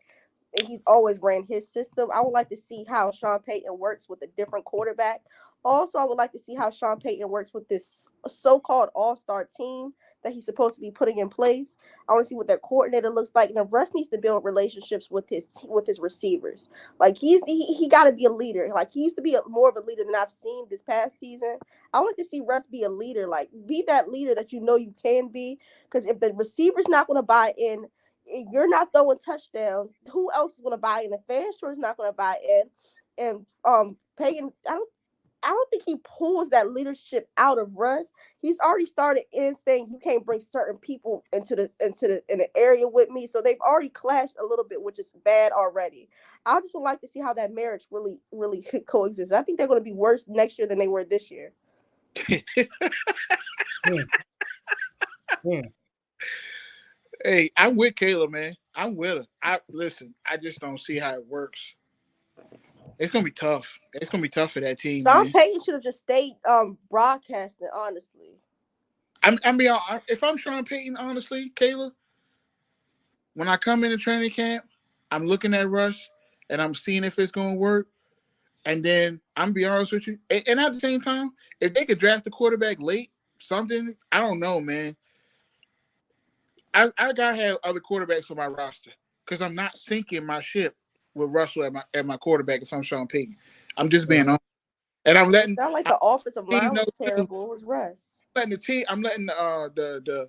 and he's always ran his system. I would like to see how Sean Payton works with a different quarterback. Also, I would like to see how Sean Payton works with this so-called all-star team that he's supposed to be putting in place. I want to see what that coordinator looks like. Now, Russ needs to build relationships with his receivers. Like he got to be a leader. Like he used to be more of a leader than I've seen this past season. I want to see Russ be a leader. Like be that leader that you know you can be. Because if the receiver's not going to buy in, you're not throwing touchdowns. Who else is going to buy in? The fans sure is not going to buy in. And Payton, I don't think he pulls that leadership out of Russ. He's already started in saying you can't bring certain people into the area with me. So they've already clashed a little bit, which is bad already. I just would like to see how that marriage really coexists. I think they're going to be worse next year than they were this year. Hey, I'm with Kayla, man. I'm with her. I just don't see how it works. It's gonna be tough. It's gonna be tough for that team, Sean man. Payton should have just stayed broadcasting, honestly. If I'm Sean Payton, honestly, Kayla, when I come into training camp, I'm looking at Russ and I'm seeing if it's gonna work. And then I'm be honest with you, and at the same time, if they could draft a quarterback late, something I don't know, man. I gotta have other quarterbacks on my roster because I'm not sinking my ship with Russell at my quarterback if I'm Sean Payton. I'm just being honest, and I'm letting. It's not like the offensive team line know was too. terrible. It was Russ. I'm letting the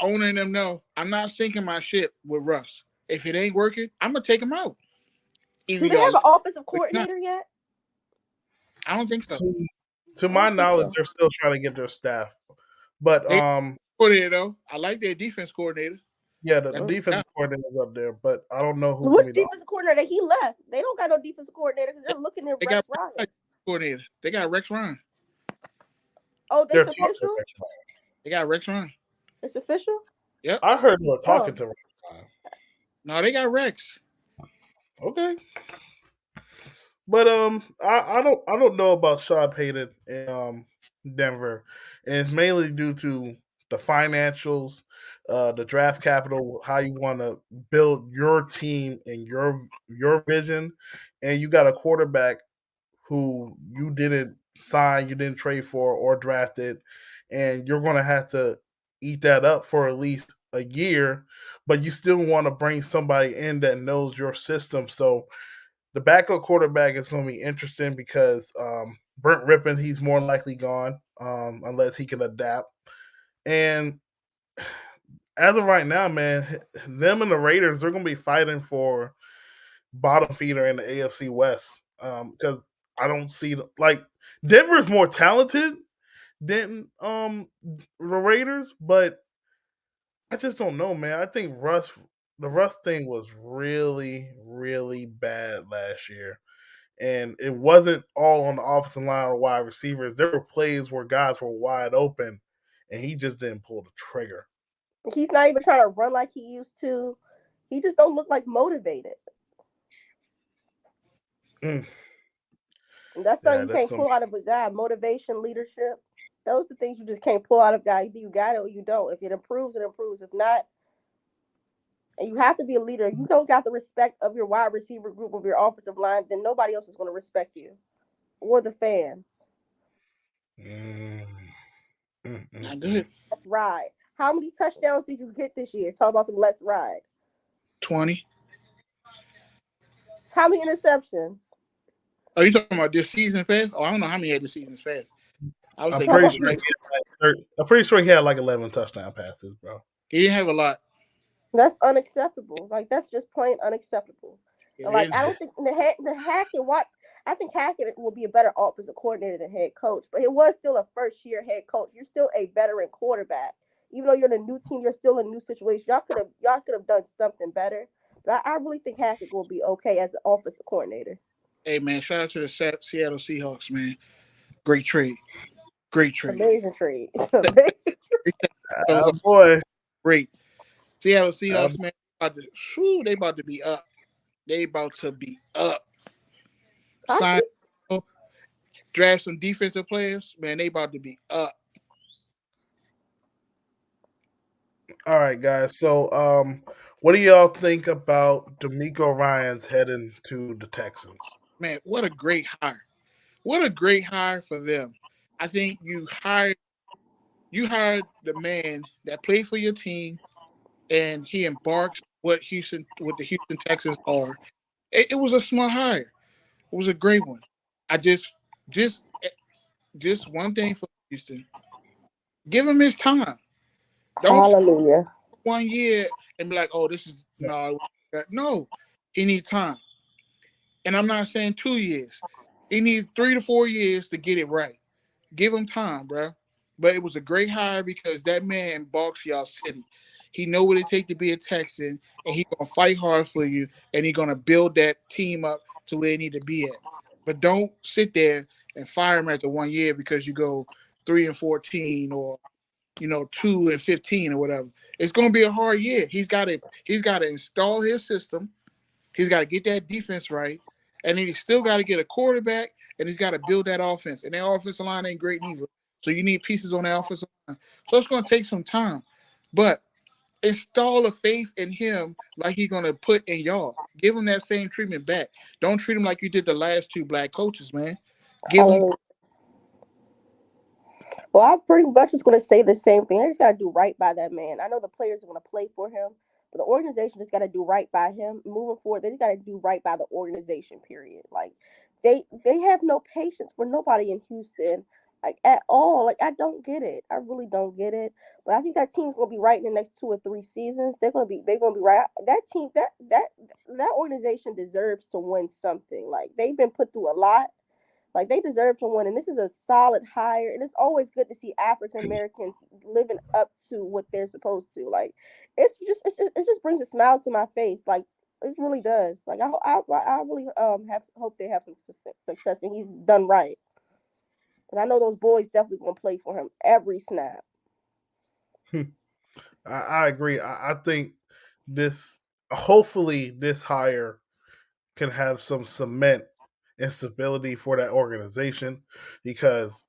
owner and them know I'm not sinking my ship with Russ. If it ain't working, I'm gonna take him out. Do they have an offensive coordinator yet? I don't think so. To my knowledge, they're still trying to get their staff. But coordinator though, I like their defense coordinator. Yeah, the defensive coordinator is up there, but I don't know who's which defensive coordinator. He left. They don't got no defensive coordinator because they're looking at Rex Ryan. Coordinator. They got Rex Ryan. Oh, that's official. They got Rex Ryan. It's official. Yep. I heard they were talking to Rex Ryan. No, they got Rex. Okay. But I don't know about Sean Payton in Denver, and it's mainly due to the financials. the draft capital, how you want to build your team and your vision, and you got a quarterback who you didn't sign, you didn't trade for or drafted, and you're going to have to eat that up for at least a year, but you still want to bring somebody in that knows your system. So the backup quarterback is going to be interesting because Brent Rippon, he's more likely gone unless he can adapt. And as of right now, man, them and the Raiders, they're going to be fighting for bottom feeder in the AFC West because I don't see like Denver's more talented than the Raiders, but I just don't know, man. I think the Russ thing was really, really bad last year. And it wasn't all on the offensive line or wide receivers. There were plays where guys were wide open and he just didn't pull the trigger. He's not even trying to run like he used to. He just don't look like motivated. Mm, And that's yeah, something you that's can't gonna pull out of a guy. Motivation, leadership. Those are the things you just can't pull out of guys. Either you got it or you don't. If it improves, it improves. If not, and you have to be a leader. If you don't got the respect of your wide receiver group of your offensive line, then nobody else is going to respect you or the fans. mm, Not mm. good. Let's ride. How many touchdowns did you get this year? Talk about some let's ride. 20. How many interceptions? Oh, you talking about this season pass? Oh, I don't know how many had this season pass. I would I'm say pretty probably sure he less. had I'm pretty sure he had like 11 touchdown passes, bro. He didn't have a lot. That's unacceptable. Like that's just plain unacceptable. It And like is. I don't think the Hackett what I think Hackett will be a better offensive coordinator than head coach, but it was still a first year head coach. You're still a veteran quarterback. Even though you're in a new team, you're still in a new situation. Y'all could have done something better. But I really think Hackett will be okay as an offensive coordinator. Hey, man, shout out to the Seattle Seahawks, man. Great trade. Great trade. Amazing trade. Amazing. They set themselves up Boy, great. Seattle uh, Seahawks, man, they about to be up. They about to be up. I Sign, see. draft some defensive players, man. They about to be up. all right, guys. So, what do y'all think about D'Amico Ryan's heading to the Texans? Man, what a great hire. What a great hire for them. I think you hired the man that played for your team, and he embarks what the Houston Texans are. It was a smart hire. It was a great one. I just just one thing for Houston. Give him his time. Don't Hallelujah. 1 year and be like, oh, this is no. He needs time. And I'm not saying 2 years. He needs 3 to 4 years to get it right. Give him time, bro. But it was a great hire because that man balks y'all city. He know what it takes to be a Texan, and he gonna fight hard for you, and he gonna build that team up to where they need to be at. But don't sit there and fire him after 1 year because you go 3-14 or 2-15 or whatever. It's gonna be a hard year. He's got to install his system. He's got to get that defense right, and then he's still got to get a quarterback, and he's got to build that offense. And that offensive line ain't great neither. So you need pieces on that offensive line. So it's going to take some time, but install a faith in him like he's going to put in y'all. Give him that same treatment back. Don't treat him like you did the last two black coaches, man. Give him. Hallelujah. Well, I pretty much was going to say the same thing. They just got to do right by that man. I know the players are going to play for him, but the organization just got to do right by him. Moving forward, they just got to do right by the organization. Period. Like they have no patience for nobody in Houston, like at all. Like I don't get it. I really don't get it. But I think that team's going to be right in the next 2 or 3 seasons. They're going to be right. That team that organization deserves to win something. Like they've been put through a lot, like they deserve to win, and this is a solid hire. And it's always good to see African Americans living up to what they're supposed to. Like it just brings a smile to my face. Like it really does. Like I really have hope they have some success, and he's done right. And I know those boys definitely gonna play for him every snap. I agree. I think this, hopefully, this hire can have some cement and stability for that organization because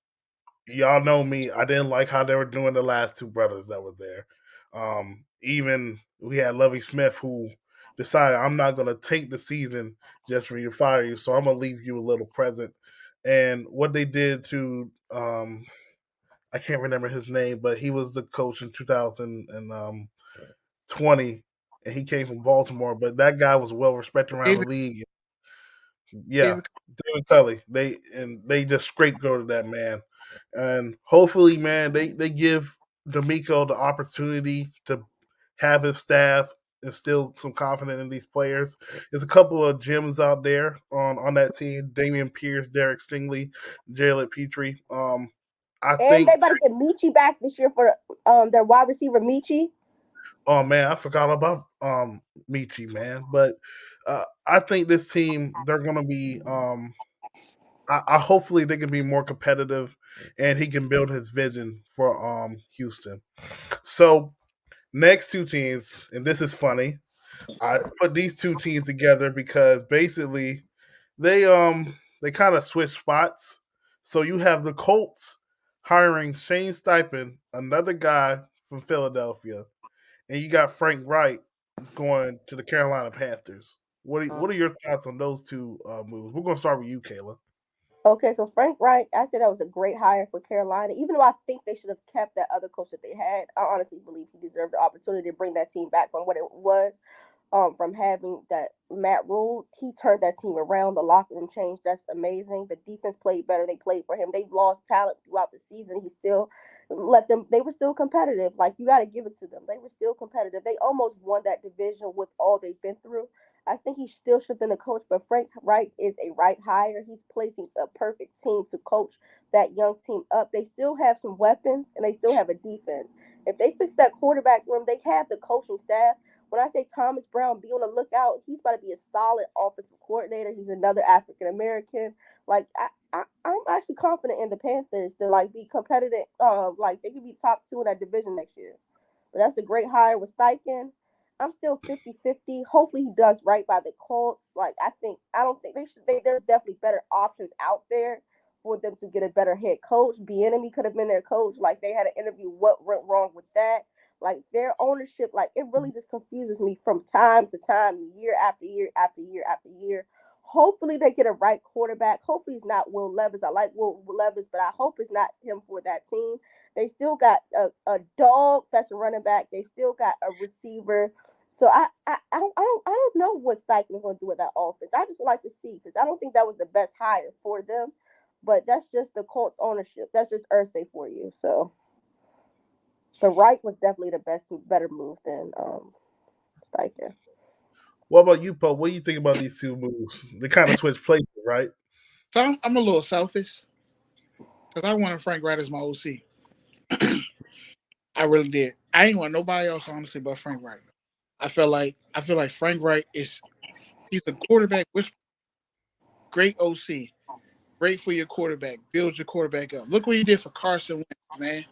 y'all know me. I didn't like how they were doing the last two brothers that were there. even we had Lovie Smith who decided I'm not going to take the season just for you to fire you, so I'm going to leave you a little present. And what they did to I can't remember his name, but he was the coach in 2020, and he came from Baltimore. But that guy was well respected around the David, league. Yeah, David, David Cully. They just scraped go to that man, and hopefully, man, they give D'Amico the opportunity to have his staff instill some confidence in these players. There's a couple of gems out there on that team: Damian Pierce, Derek Stingley, Jalen Petrie. I And they think. about to get Michi back this year for their wide receiver Michi. Oh man, I forgot about Michi, man. But I think this team they're gonna be I hopefully they can be more competitive and he can build his vision for Houston. So next two teams, and this is funny. I put these two teams together because basically they kind of switch spots. So you have the Colts hiring Shane Steichen, another guy from Philadelphia, and you got Frank Wright going to the Carolina Panthers. What are your thoughts on those two moves? We're gonna start with you, Kayla. Okay, so Frank Wright, I said that was a great hire for Carolina. Even though I think they should have kept that other coach that they had, I honestly believe he deserved the opportunity to bring that team back from what it was. From having that Matt Rule, he turned that team around. The locker room changed. That's amazing. The defense played better. They played for him. They've lost talent throughout the season. He still let them. They were still competitive. Like you got to give it to them. They were still competitive. They almost won that division with all they've been through. I think he still should have been a coach, but Frank Wright is a right hire. He's placing a perfect team to coach that young team up. They still have some weapons and they still have a defense. If they fix that quarterback room, they have the coaching staff. When I say Thomas Brown, be on the lookout. He's about to be a solid offensive coordinator. He's another African American. Like I'm actually confident in the Panthers to like be competitive. Like they could be top two in that division next year. But that's a great hire with Steichen. I'm still 50-50. Hopefully he does right by the Colts. Like I don't think they should there's definitely better options out there for them to get a better head coach. Bieniemy could have been their coach. Like they had an interview. What went wrong with that? Like their ownership, like it really just confuses me from time to time, year after year after year after year. Hopefully they get a right quarterback. Hopefully it's not Will Levis. I like Will Levis, but I hope it's not him for that team. They still got a dog that's a running back. They still got a receiver. So I don't know what Steichen is going to do with that offense. I just would like to see because I don't think that was the best hire for them. But that's just the Colts ownership. That's just Ursay for you. So, but Wright was definitely the better move than Steichen. What about you, Pope? What do you think about these two moves? They kind of switch places, right? so I'm a little selfish because I wanted Frank Wright as my OC. I really did. I ain't want nobody else honestly but Frank Wright. I feel like Frank Wright he's a quarterback whisperer. Great OC. Great for your quarterback. Build your quarterback up. Look what he did for Carson Wentz, man.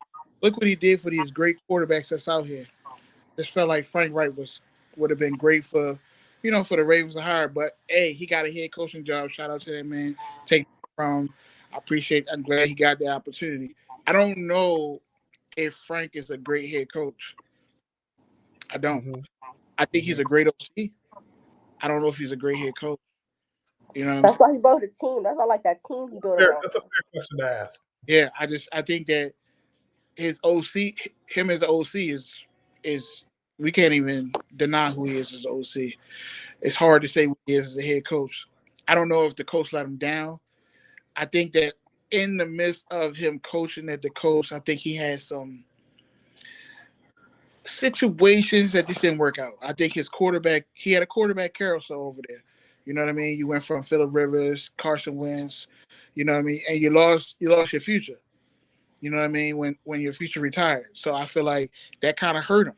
Look what he did for these great quarterbacks that's out here. Just felt like Frank Wright would have been great for, for the Ravens to hire. But hey, he got a head coaching job. Shout out to that man. Take from. I'm glad he got the opportunity. I don't know if Frank is a great head coach. I don't. Mm-hmm. I think he's Mm-hmm. a great OC. I don't know if he's a great head coach. You know what I'm saying? That's why he built a team. That's why I like that team he built around That's a him. fair question to ask. Yeah, I think that his OC, him as an OC is we can't even deny who he is as OC. It's hard to say what he is as a head coach. I don't know if the coach let him down. I think that in the midst of him coaching at the coach, I think he had some situations that just didn't work out. I think he had a quarterback carousel over there. You know what I mean? You went from Phillip Rivers, Carson Wentz, you know what I mean, and you lost your future. You know what I mean? When your future retired. So I feel like that kind of hurt him.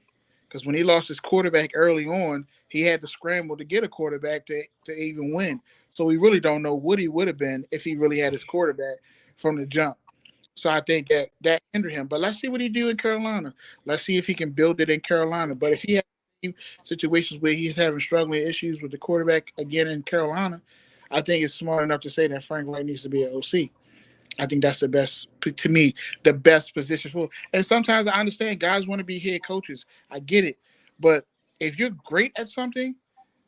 Because when he lost his quarterback early on, he had to scramble to get a quarterback to even win. So we really don't know what he would have been if he really had his quarterback from the jump. So I think that hindered him. But let's see what he do in Carolina. Let's see if he can build it in Carolina. But if he has situations where he's having struggling issues with the quarterback again in Carolina, I think it's smart enough to say that Frank Wright needs to be an OC. I think that's the best, to me, the best position for. And sometimes I understand guys want to be head coaches. I get it. But if you're great at something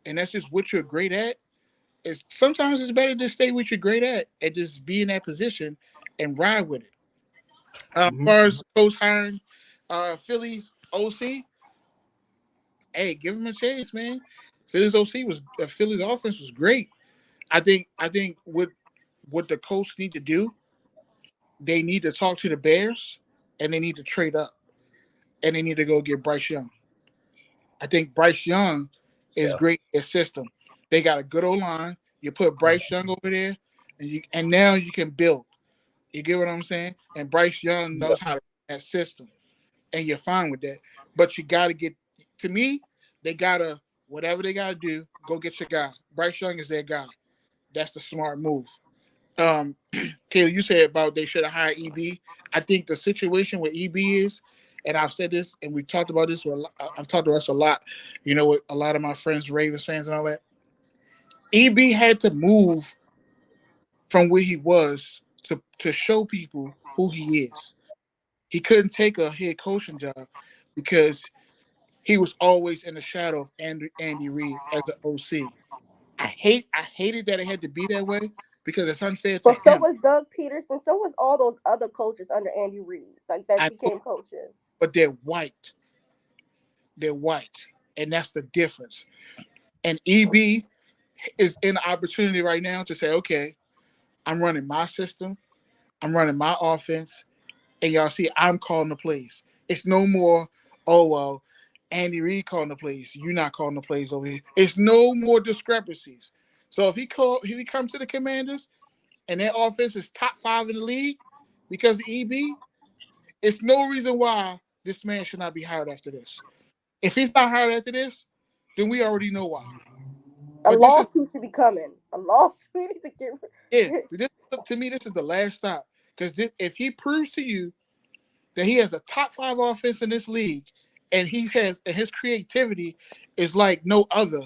and that's just what you're great at, it's sometimes it's better to stay what you're great at and just be in that position and ride with it. As Mhm. far as coach hiring Philly's OC, hey, give him a chance, man. Philly's OC was Philly's offense was great. I think what the coach need to do, they need to talk to the Bears and they need to trade up and they need to go get Bryce Young. I think Bryce Young is Yeah. great at system. They got a good old line. You put Bryce Young over there, and now you can build. You get what I'm saying? And Bryce Young Yeah. knows how to that system, and you're fine with that. But you got to get to me. They gotta whatever they gotta do. Go get your guy. Bryce Young is their guy. That's the smart move. Kayla, you said about they should have hired EB. I think the situation with EB is, and I've said this, and we talked about this. I've talked to us a lot. You know, with a lot of my friends, Ravens fans, and all that. EB had to move from where he was to show people who he is. He couldn't take a head coaching job because he was always in the shadow of Andy Reid as the OC. I hated that it had to be that way because it's unfair to But so him. was Doug Peterson. So was all those other coaches under Andy Reid, like that I know, became coaches. but they're white. They're white, and that's the difference. And EB is in the opportunity right now to say, okay, I'm running my system, I'm running my offense, and y'all see I'm calling the plays. It's no more, oh well, Andy Reid calling the plays. You're not calling the plays over here. It's no more discrepancies. So if he comes to the Commanders and their offense is top 5 in the league because of EB, it's no reason why this man should not be hired after this. If he's not hired after this, then we already know why. A But this is lawsuit should be coming. A lawsuit to yeah. get. This to me, this is the last stop because if he proves to you that he has a top 5 offense in this league, and his creativity is like no other,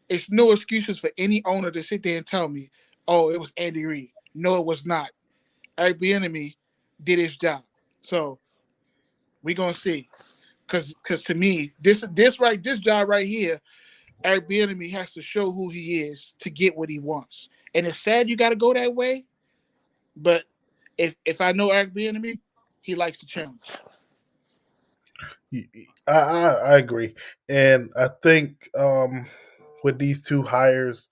it's no excuses for any owner to sit there and tell me, "Oh, it was Andy Reid." No, it was not. Eric Bieniemy did his job. So we gonna see. Cause to me, this job right here, Eric Bieniemy has to show who he is to get what he wants. And it's sad you got to go that way, but if I know Eric Bieniemy, he likes to challenge. I agree, and I think with these two hires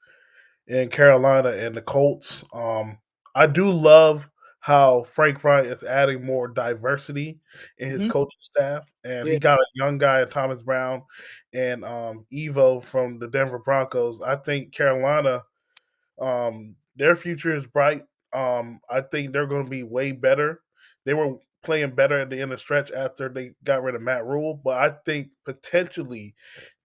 in Carolina and the Colts, I do love how Frank Wright is adding more diversity in his Mm-hmm. coaching staff, and Yeah, he got a young guy, Thomas Brown, and Evo from the Denver Broncos. I think Carolina their future is bright. I think they're going to be way better. They were playing better at the end of the stretch after they got rid of Matt Rule, but I think potentially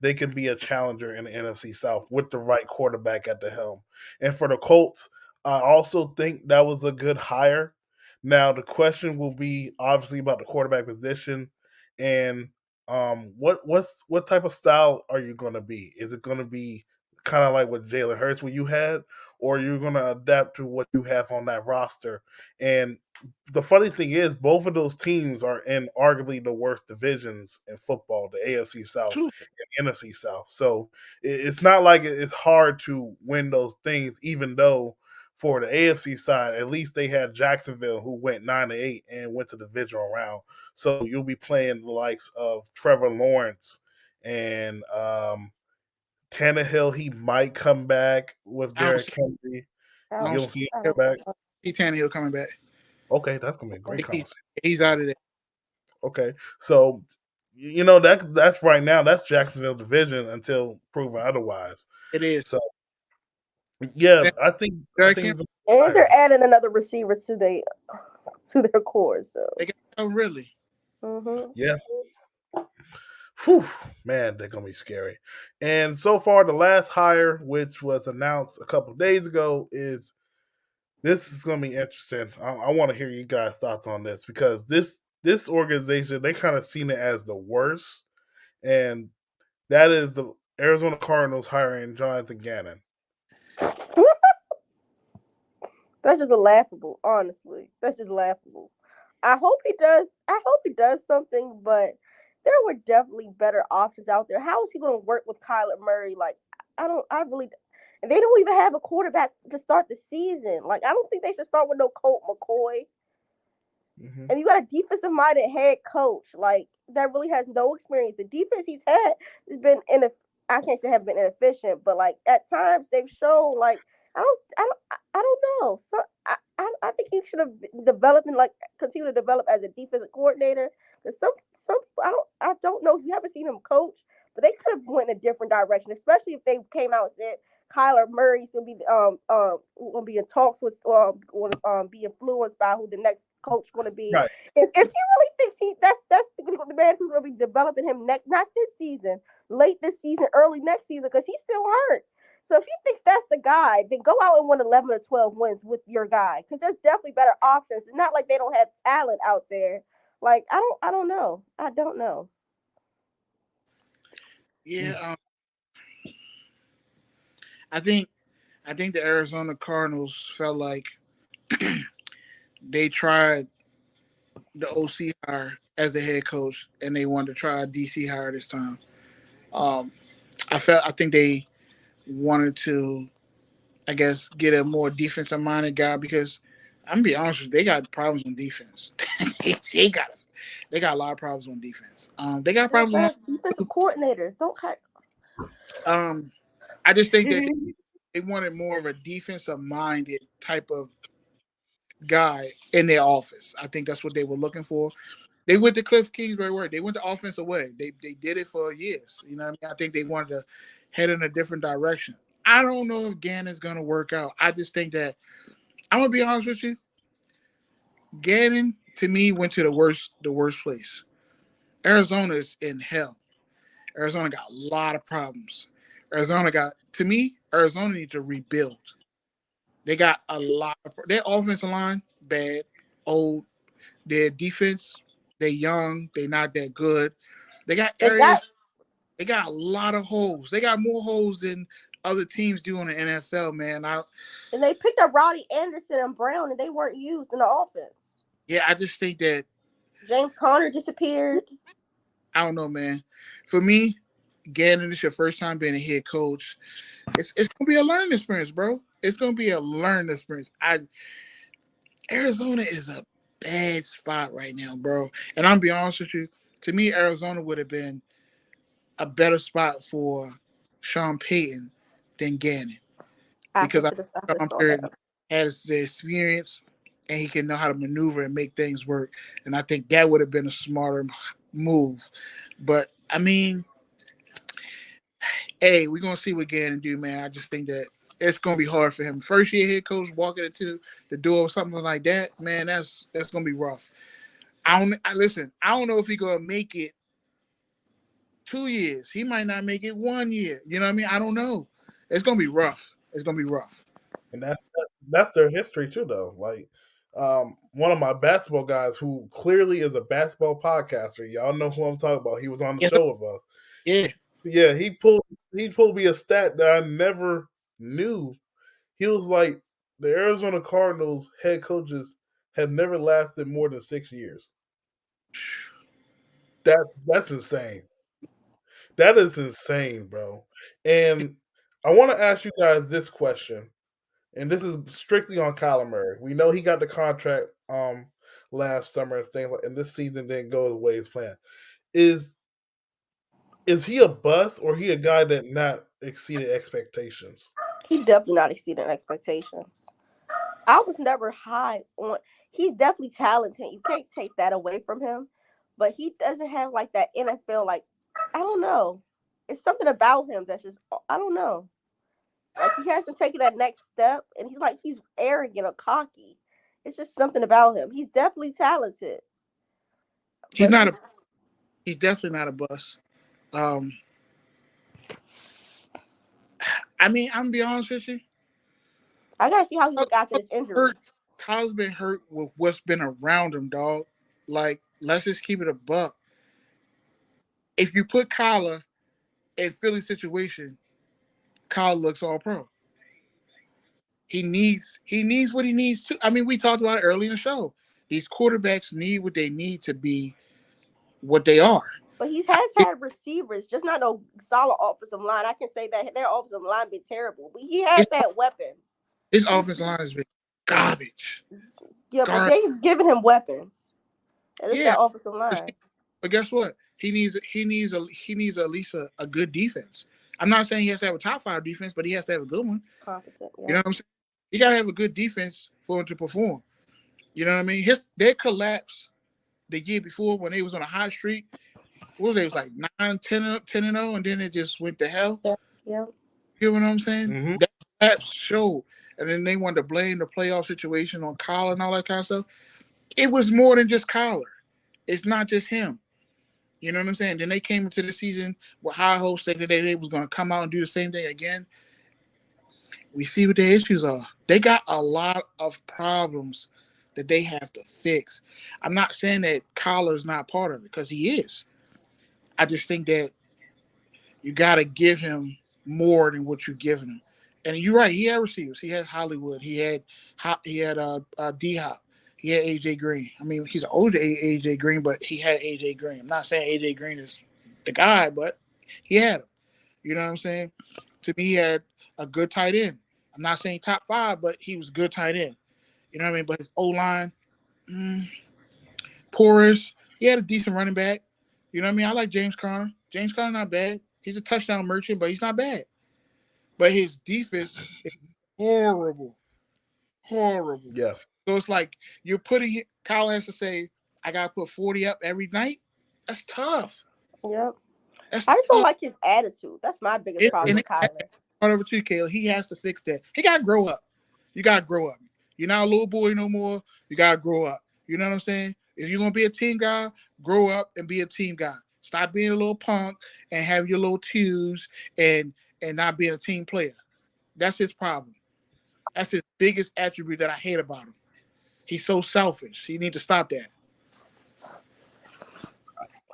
they can be a challenger in the NFC South with the right quarterback at the helm. And for the Colts, I also think that was a good hire. Now the question will be obviously about the quarterback position and what type of style are you going to be? Is it going to be kind of like what Jalen Hurts what you had, or you're going to adapt to what you have on that roster? And the funny thing is, both of those teams are in arguably the worst divisions in football, the AFC South true. and NFC South. So it's not like it's hard to win those things, even though for the AFC side, at least they had Jacksonville who went 9-8 and went to the divisional round. So you'll be playing the likes of Trevor Lawrence and Tannehill. He might come back with I don't Derrick see. Henry. I I You don't don't see. see him don't come back? know. Tannehill coming back. Okay, that's gonna be a great He's conversation. he's out of there. Okay, so you know that's right now. That's Jacksonville division until proven otherwise. It is. So yeah, And I Derrick think Henry, it's gonna be And fire. they're adding another receiver to their core. they So, got really. hmm Yeah, whew, man, they're gonna be scary. And so far, the last hire, which was announced a couple of days ago, is this is gonna be interesting. I want to hear you guys' thoughts on this because this organization they kind of seen it as the worst, and that is the Arizona Cardinals hiring Jonathan Gannon. that's just laughable. Honestly, that's just laughable. I hope he does. I hope he does something, but there were definitely better options out there. How is he going to work with Kyler Murray? Like, I really, and they don't even have a quarterback to start the season. Like, I don't think they should start with no Colt McCoy. Hmm. And you got a defensive minded head coach like that really has no experience. The defense he's had has been I can't say have been inefficient, but like at times they've shown like I don't know. So I think he should have developed and like continue to develop as a defensive coordinator. Because some I don't know if you haven't seen him coach, but they could have went in a different direction, especially if they came out and said Kyler Murray's gonna be in talks with be influenced by who the next coach gonna be. Right. If he really thinks that's the man who's gonna be developing him next, not this season, late this season, early next season, because he's still hurt. So if he thinks that's the guy, then go out and win 11 or 12 wins with your guy, because there's definitely better options. It's not like they don't have talent out there. Like I don't know. I don't know. Yeah, I think the Arizona Cardinals felt like they tried the OC hire as the head coach, and they wanted to try a DC hire this time. Um, I think they wanted to, I guess, get a more defensive minded guy because I'm gonna be honest with you, they got problems on defense. they got a lot of problems on defense. They got They're problems bad defensive coordinators. Don't cut. on. I just think that they wanted more of a defensive minded type of guy in their office. I think that's what they were looking for. They went to Cliff Kingsbury work. They went the offensive way. They did it for years. You know what I mean? I think they wanted to head in a different direction. I don't know if Gannon's gonna work out. I just think that I'm gonna be honest with you. Gannon to me went to the worst place. Arizona's in hell. Arizona got a lot of problems. Arizona needs to rebuild. They got a lot of their offensive line, bad, old. Their defense, they young, they not that good. They got They got areas, they got a lot of holes. They got more holes than other teams do in the NFL, man. and they picked up Roddy Anderson and Brown, and they weren't used in the offense. Yeah, I just think that James Conner disappeared. I don't know, man. For me, Gannon, it's your first time being a head coach. It's gonna be a learning experience, bro. It's gonna be a learning experience. Arizona is a bad spot right now, bro. And I'm be honest with you. To me, Arizona would have been a better spot for Sean Payton than Gannon because I could Sean saw Payton that. has the experience and he can know how to maneuver and make things work. And I think that would have been a smarter move. But I mean, hey, we're gonna see what Gannon do, man. I just think that it's gonna be hard for him. First year head coach walking into the door or something like that, man. That's gonna be rough. Listen. I don't know if he's gonna make it 2 years. He might not make it 1 year. You know what I mean? I don't know. It's gonna be rough. It's gonna be rough. And that's their history too, though. Like, one of my basketball guys who clearly is a basketball podcaster. Y'all know who I'm talking about. He was on the Yeah, show with us. yeah. Yeah, he pulled me a stat that I never knew. He was like, the Arizona Cardinals head coaches have never lasted more than 6 years. That's insane. That is insane, bro. And I want to ask you guys this question, and this is strictly on Kyler Murray. We know he got the contract last summer and things like, and this season didn't go the way he's planned. Is is he a bust or he a guy that not exceeded expectations? He definitely not exceeding expectations. I was never high on. He's definitely talented. You can't take that away from him, but he doesn't have like that NFL. Like I don't know. It's something about him that's just I don't know. Like he hasn't taken that next step, and he's arrogant or cocky. It's just something about him. He's definitely talented, He's but not a. He's definitely not a bust. Um, I mean, I'm gonna be honest with you. I gotta see how he look after Kyler's this injury. hurt. Kyle's been hurt with what's been around him, dog. Like, let's just keep it a buck. If you put Kyler in Philly situation, Kyle looks all pro. He needs what he needs to. I mean, we talked about it early in the show. These quarterbacks need what they need to be what they are. But he has had receivers, just not no solid offensive line. I can say that their offensive line been terrible, but he has His, had weapons. his offensive line has been garbage. Yeah, but Garbage. they've given him weapons. And it's Yeah, that offensive line. but guess what? He needs at least a good defense. I'm not saying he has to have a top 5 defense, but he has to have a good one. Competent, You know yeah. what I'm saying? You gotta have a good defense for him to perform. You know what I mean? They collapsed the year before when they was on a hot streak. What was they? It was like 10-0, and then it just went to hell. Yeah. You know what I'm saying? Mm-hmm. That collapse showed, and then they wanted to blame the playoff situation on Kyler and all that kind of stuff. It was more than just Kyler. It's not just him. You know what I'm saying? Then they came into the season with high hopes that they was going to come out and do the same thing again. We see what their issues are. They got a lot of problems that they have to fix. I'm not saying that Kyler's not part of it, because he is. I just think that you got to give him more than what you're giving him. And you're right. He had receivers. He had Hollywood. He had D-Hop. He had AJ Green. I mean, he's an older AJ Green, but he had AJ Green. I'm not saying AJ Green is the guy, but he had him. You know what I'm saying? To me, he had a good tight end. I'm not saying top 5, but he was a good tight end. You know what I mean? But his O-line, porous. He had a decent running back. You know what I mean? I like James Conner. James Conner not bad. He's a touchdown merchant, but he's not bad. But his defense is horrible. Horrible. Yeah. So it's like you're putting Kyle has to say, I gotta put 40 up every night. That's tough. Yep. That's I just don't tough. like his attitude. That's my biggest problem with Kyler. Part over to Kayla. He has to fix that. He gotta grow up. You gotta grow up. You're not a little boy no more. You gotta grow up. You know what I'm saying? If you're gonna be a team guy, grow up and be a team guy. Stop being a little punk and have your little twos and not being a team player. That's his problem. That's his biggest attribute that I hate about him. He's so selfish. He needs to stop that.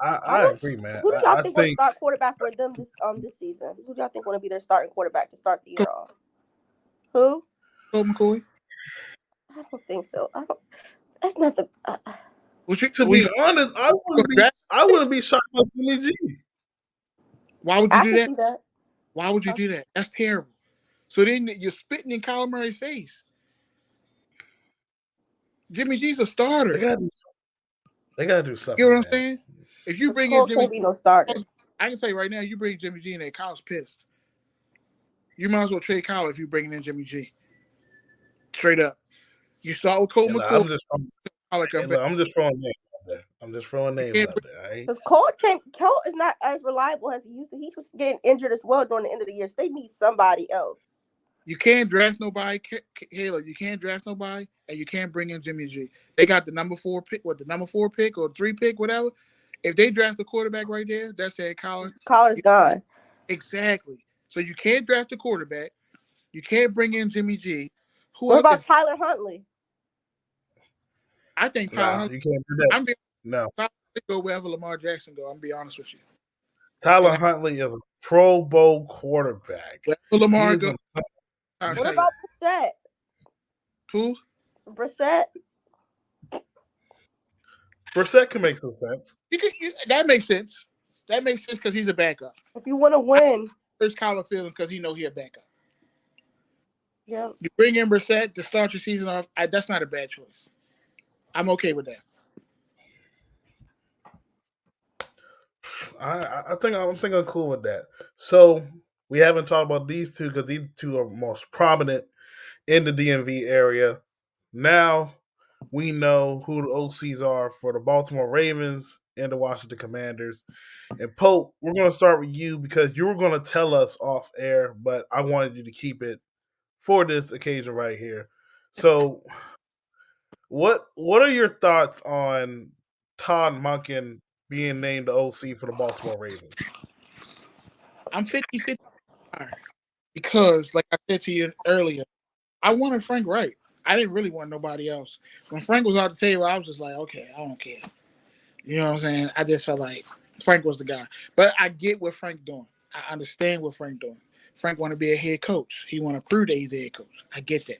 I agree, man. Who do y'all I think will think start quarterback for them this season? Who do y'all think will be their starting quarterback to start the year off? Who? Colt McCoy. I don't think so. That's not the. to be honest, I wouldn't be shocked by Jimmy G. Why would you I do can that? see that. Why would you do that? That's terrible. So then you're spitting in Kyler Murray's face. Jimmy G's a starter. They gotta do something. You know what I'm saying? If you bring in Jimmy, can't be no starter. I can tell you right now, you bring Jimmy G in there, Kyle's pissed. You might as well trade Kyle if you're bringing in Jimmy G. Straight up. You start with Colt McCoy. I'm just throwing names out there. Right? Because Colt is not as reliable as he used to. He was getting injured as well during the end of the year. So they need somebody else. You can't draft nobody, Kayla. You can't draft nobody, and you can't bring in Jimmy G. They got the number 4 pick, the number 4 pick or 3 pick, whatever. If they draft the quarterback right there, that's it. Kyler's gone. Exactly. So you can't draft the quarterback. You can't bring in Jimmy G. What about Tyler Huntley? I think Tyler Huntley. You can't do that. No. Tyler go wherever Lamar Jackson go. I'm gonna be honest with you. Tyler Huntley is a Pro Bowl quarterback. Wherever Lamar go. What about Brissett? Who? Brissett. Brissett can make some sense. That makes sense. That makes sense because he's a backup. If you want to win, there's Kyler feelings because he know he a backup. Yeah. You bring in Brissett to start your season off. That's not a bad choice. I'm okay with that. I think I'm cool with that. So we haven't talked about these two because these two are most prominent in the DMV area. Now we know who the OCs are for the Baltimore Ravens and the Washington Commanders. And Pope, we're going to start with you because you were going to tell us off air, but I wanted you to keep it for this occasion right here. So what are your thoughts on Todd Monken being named the OC for the Baltimore Ravens? I'm 50-50 because, like I said to you earlier, I wanted Frank Wright. I didn't really want nobody else. When Frank was on the table, I was just like, okay, I don't care. You know what I'm saying? I just felt like Frank was the guy. But I get what Frank doing. I understand what Frank doing. Frank want to be a head coach. He want to prove that he's a head coach. I get that.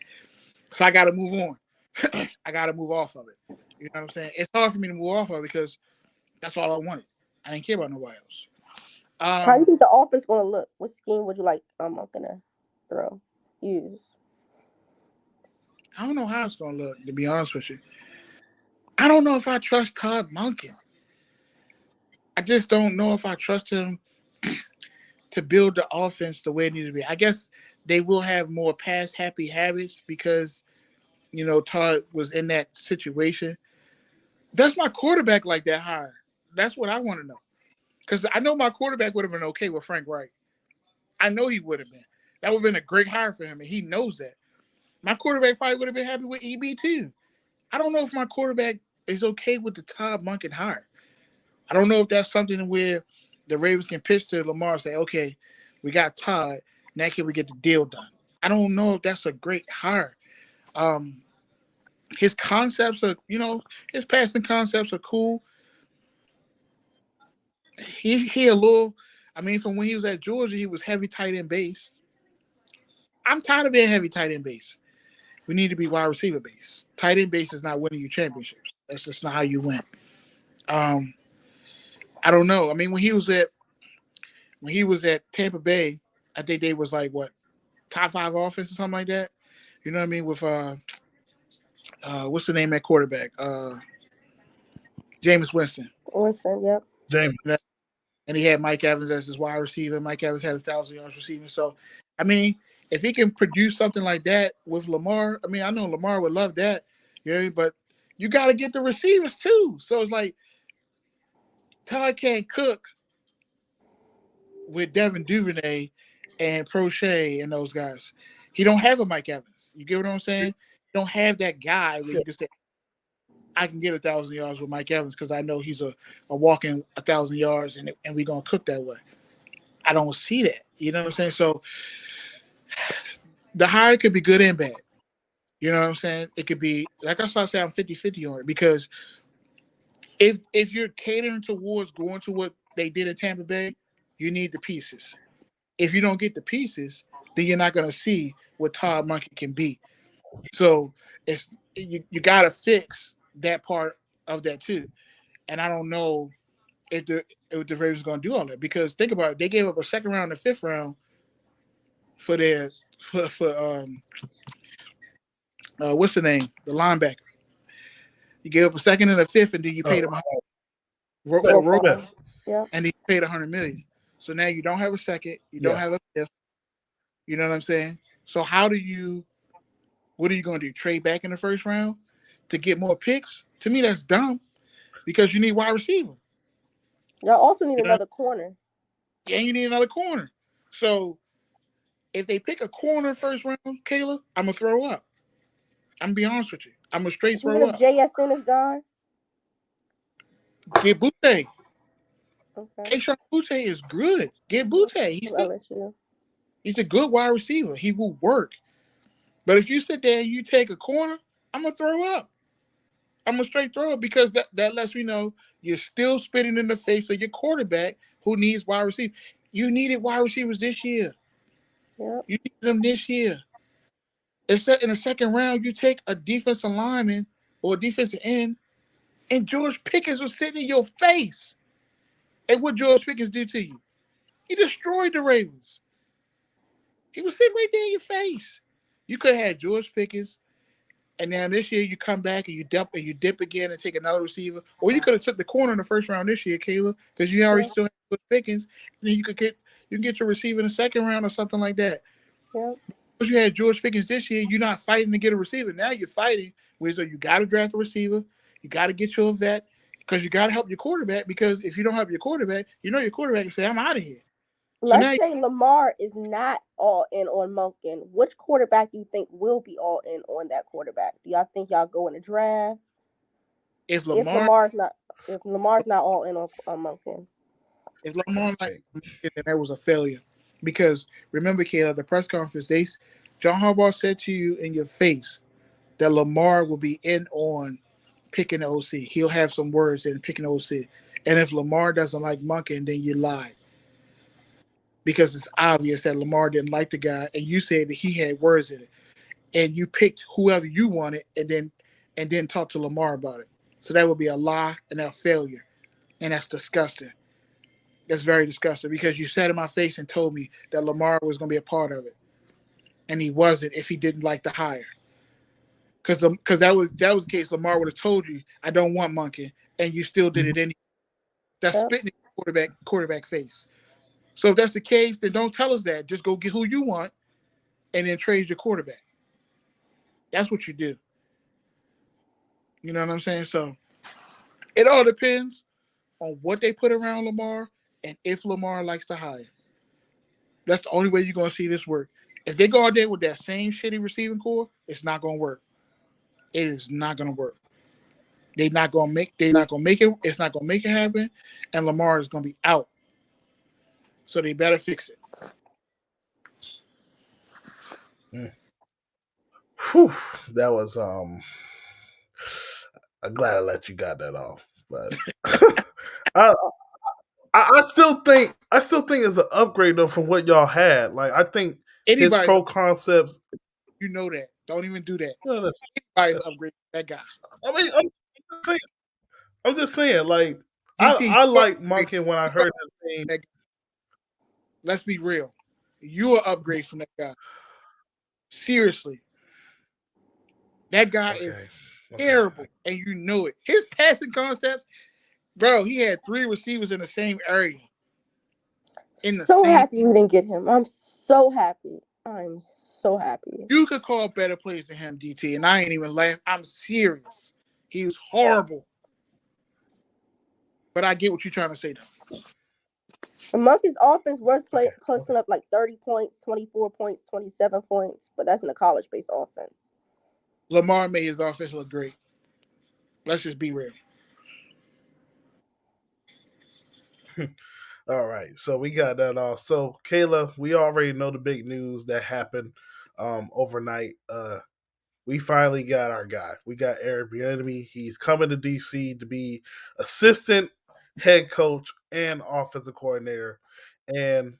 So I got to move on. I got to move off of it. You know what I'm saying? It's hard for me to move off of it because that's all I wanted. I didn't care about nobody else. How do you think the offense going to look? What scheme would you like Monken to use? I don't know how it's going to look, to be honest with you. I don't know if I trust Todd Monken. I just don't know if I trust him to build the offense the way it needs to be. I guess they will have more pass-happy habits because, Todd was in that situation. Does my quarterback like that hire? That's what I want to know. Because I know my quarterback would have been okay with Frank Wright. I know he would have been. That would have been a great hire for him, and he knows that. My quarterback probably would have been happy with EB too. I don't know if my quarterback is okay with the Todd Monken hire. I don't know if that's something where the Ravens can pitch to Lamar and say, okay, we got Todd. Now can we get the deal done? I don't know if that's a great hire. His concepts are, his passing concepts are cool. He a little, from when he was at Georgia, he was heavy tight end base. I'm tired of being heavy tight end base. We need to be wide receiver base. Tight end base is not winning you championships. That's just not how you win. I don't know. When he was at Tampa Bay, I think they was like what, top 5 offense or something like that. You know what I mean? With what's the name of that quarterback? Jameis Winston. Winston, yep. James. And he had Mike Evans as his wide receiver. Mike Evans had 1,000 yards receiving. So, if he can produce something like that with Lamar, I know Lamar would love that. You know, but you got to get the receivers too. So it's like Todd can't cook with Devin Duvernay and Prochet and those guys. He don't have a Mike Evans. You get what I'm saying? You don't have that guy where you can say, I can get 1,000 yards with Mike Evans because I know he's a walking 1,000 yards and we're going to cook that way. I don't see that. You know what I'm saying? So the hire could be good and bad. You know what I'm saying? It could be, like I started saying, I'm 50-50 on it because if you're catering towards going to what they did in Tampa Bay, you need the pieces. If you don't get the pieces, then you're not going to see what Todd Monken can be. So you got to fix that part of that too. And I don't know if the Ravens are going to do all that because think about it, they gave up a second round and 5th round for their what's the name, the linebacker. You gave up a second and a 5th, and then you paid him and he paid $100 million. So now you don't have a second, you don't have a 5th. You know what I'm saying? So what are you going to do? Trade back in the 1st round to get more picks? To me, that's dumb because you need wide receiver. Y'all also need another corner. Yeah, you need another corner. So if they pick a corner 1st round, Kayla, I'm going to throw up. I'm going to be honest with you. I'm going to straight throw up. JSN is gone? Get Butte. Okay. Keyshawn Butte is good. Get Butte. He's a good wide receiver. He will work. But if you sit there and you take a corner, I'm going to throw up. I'm going to straight throw up because that lets me know you're still spitting in the face of your quarterback who needs wide receivers. You needed wide receivers this year. Yep. You needed them this year. Instead, in the 2nd round, you take a defensive lineman or a defensive end, and George Pickens was sitting in your face. And what George Pickens do to you? He destroyed the Ravens. He was sitting right there in your face. You could have had George Pickens, and now this year you come back and you dip again and take another receiver. Or you could have took the corner in the 1st round this year, Kayla, because you already still have George Pickens, and then you can get your receiver in the 2nd round or something like that. Yep. Because you had George Pickens this year, you're not fighting to get a receiver. Now you're fighting with you got to draft a receiver, you got to get your vet, because you got to help your quarterback. Because if you don't help your quarterback, your quarterback can say, "I'm out of here." Let's say Lamar is not all in on Monken. Which quarterback do you think will be all in on that quarterback? Do y'all think y'all go in the draft? If Lamar's not all in on Monken. If Lamar then that was a failure. Because remember, Kayla, the press conference, John Harbaugh said to you in your face that Lamar will be in on picking the OC. He'll have some words in picking the OC. And if Lamar doesn't like Monken, then you lied. Because it's obvious that Lamar didn't like the guy, and you said that he had words in it. And you picked whoever you wanted and then talked to Lamar about it. So that would be a lie and a failure. And that's disgusting. That's very disgusting because you sat in my face and told me that Lamar was going to be a part of it, and he wasn't if he didn't like the hire. Because that was the case. Lamar would have told you, "I don't want Monken," and you still did it anyway. That's Yep. spitting in your quarterback face. So if that's the case, then don't tell us that. Just go get who you want, and then trade your quarterback. That's what you do. You know what I'm saying? So it all depends on what they put around Lamar and if Lamar likes to hire. That's the only way you're gonna see this work. If they go out there with that same shitty receiving core, it's not gonna work. It is not gonna work. They're not gonna make it, it's not gonna make it happen, and Lamar is gonna be out. So they better fix it. Mm. Whew, that was I'm glad I let you got that off, but I, I still think it's an upgrade though from what y'all had. Like I think his Anybody's pro concepts. you know that. Don't even do that. No, Anybody's upgrade that guy. I mean, I'm just saying, like DT, I you are like Monken when I you are heard his name. that guy. Let's be real. You are upgrade from that guy. Seriously. That guy Okay, is okay. terrible, and you know it. His passing concepts, bro, he had 3 receivers in the same area. In the So same, happy we didn't get him. I'm so happy. I'm so happy. you could call better plays than him, DT, and I ain't even laugh. I'm serious. He was horrible. But I get what you're trying to say, though. And Monkey's offense was Okay. posting up like 30 points, 24 points, 27 points, but that's in a college based offense. Lamar made his offense look great. Let's just be real. All right. So we got that off. So Kayla, we already know the big news that happened overnight. We finally got our guy. We got Eric Bieniemy. He's coming to DC to be assistant head coach and offensive coordinator. And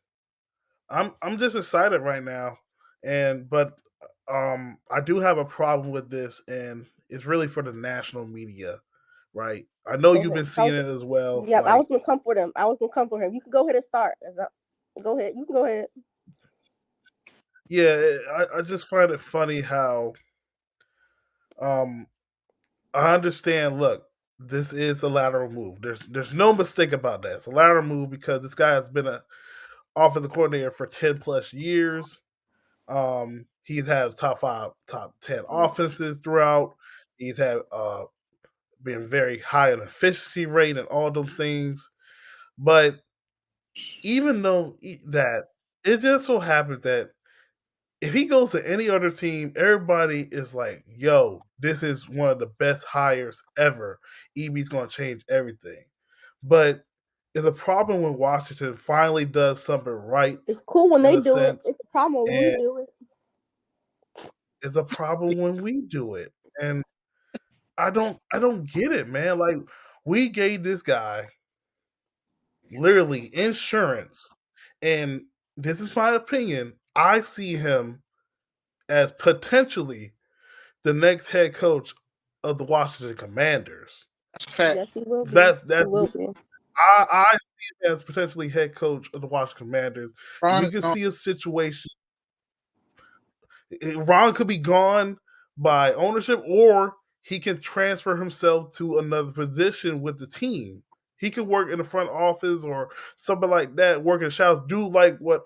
I'm just excited right now. And but I do have a problem with this, and it's really for the national media, right? I know Go you've ahead. been seeing it as well. Yep, I Like, was gonna comfort him. I was gonna comfort him. You can go ahead and start. Go ahead. You can go ahead. yeah, I just find it funny how um I understand. Look, this is a lateral move. There's no mistake about that. It's a lateral move because this guy has been a offensive coordinator for 10 plus years. He's had top five, top 10 offenses throughout. He's had been very high in efficiency rate and all those things. But even though that, it just so happens that if he goes to any other team, everybody is like, "Yo, this is one of the best hires ever. EB's going to change everything." But it's a problem when Washington finally does something right It's cool when in they a do it. sense, It's a problem when we and do it. it's a problem when we do it. And I don't get it, man. Like we gave this guy literally insurance, and this is my opinion. I see him as potentially the next head coach of the Washington Commanders. That's a fact. Yes, he will be. He That's will be. I see him as potentially head coach of the Washington Commanders. Ron We is could gone. see a situation. Ron could be gone by ownership, or he can transfer himself to another position with the team. He could work in the front office or something like that, work in the shadows, do like what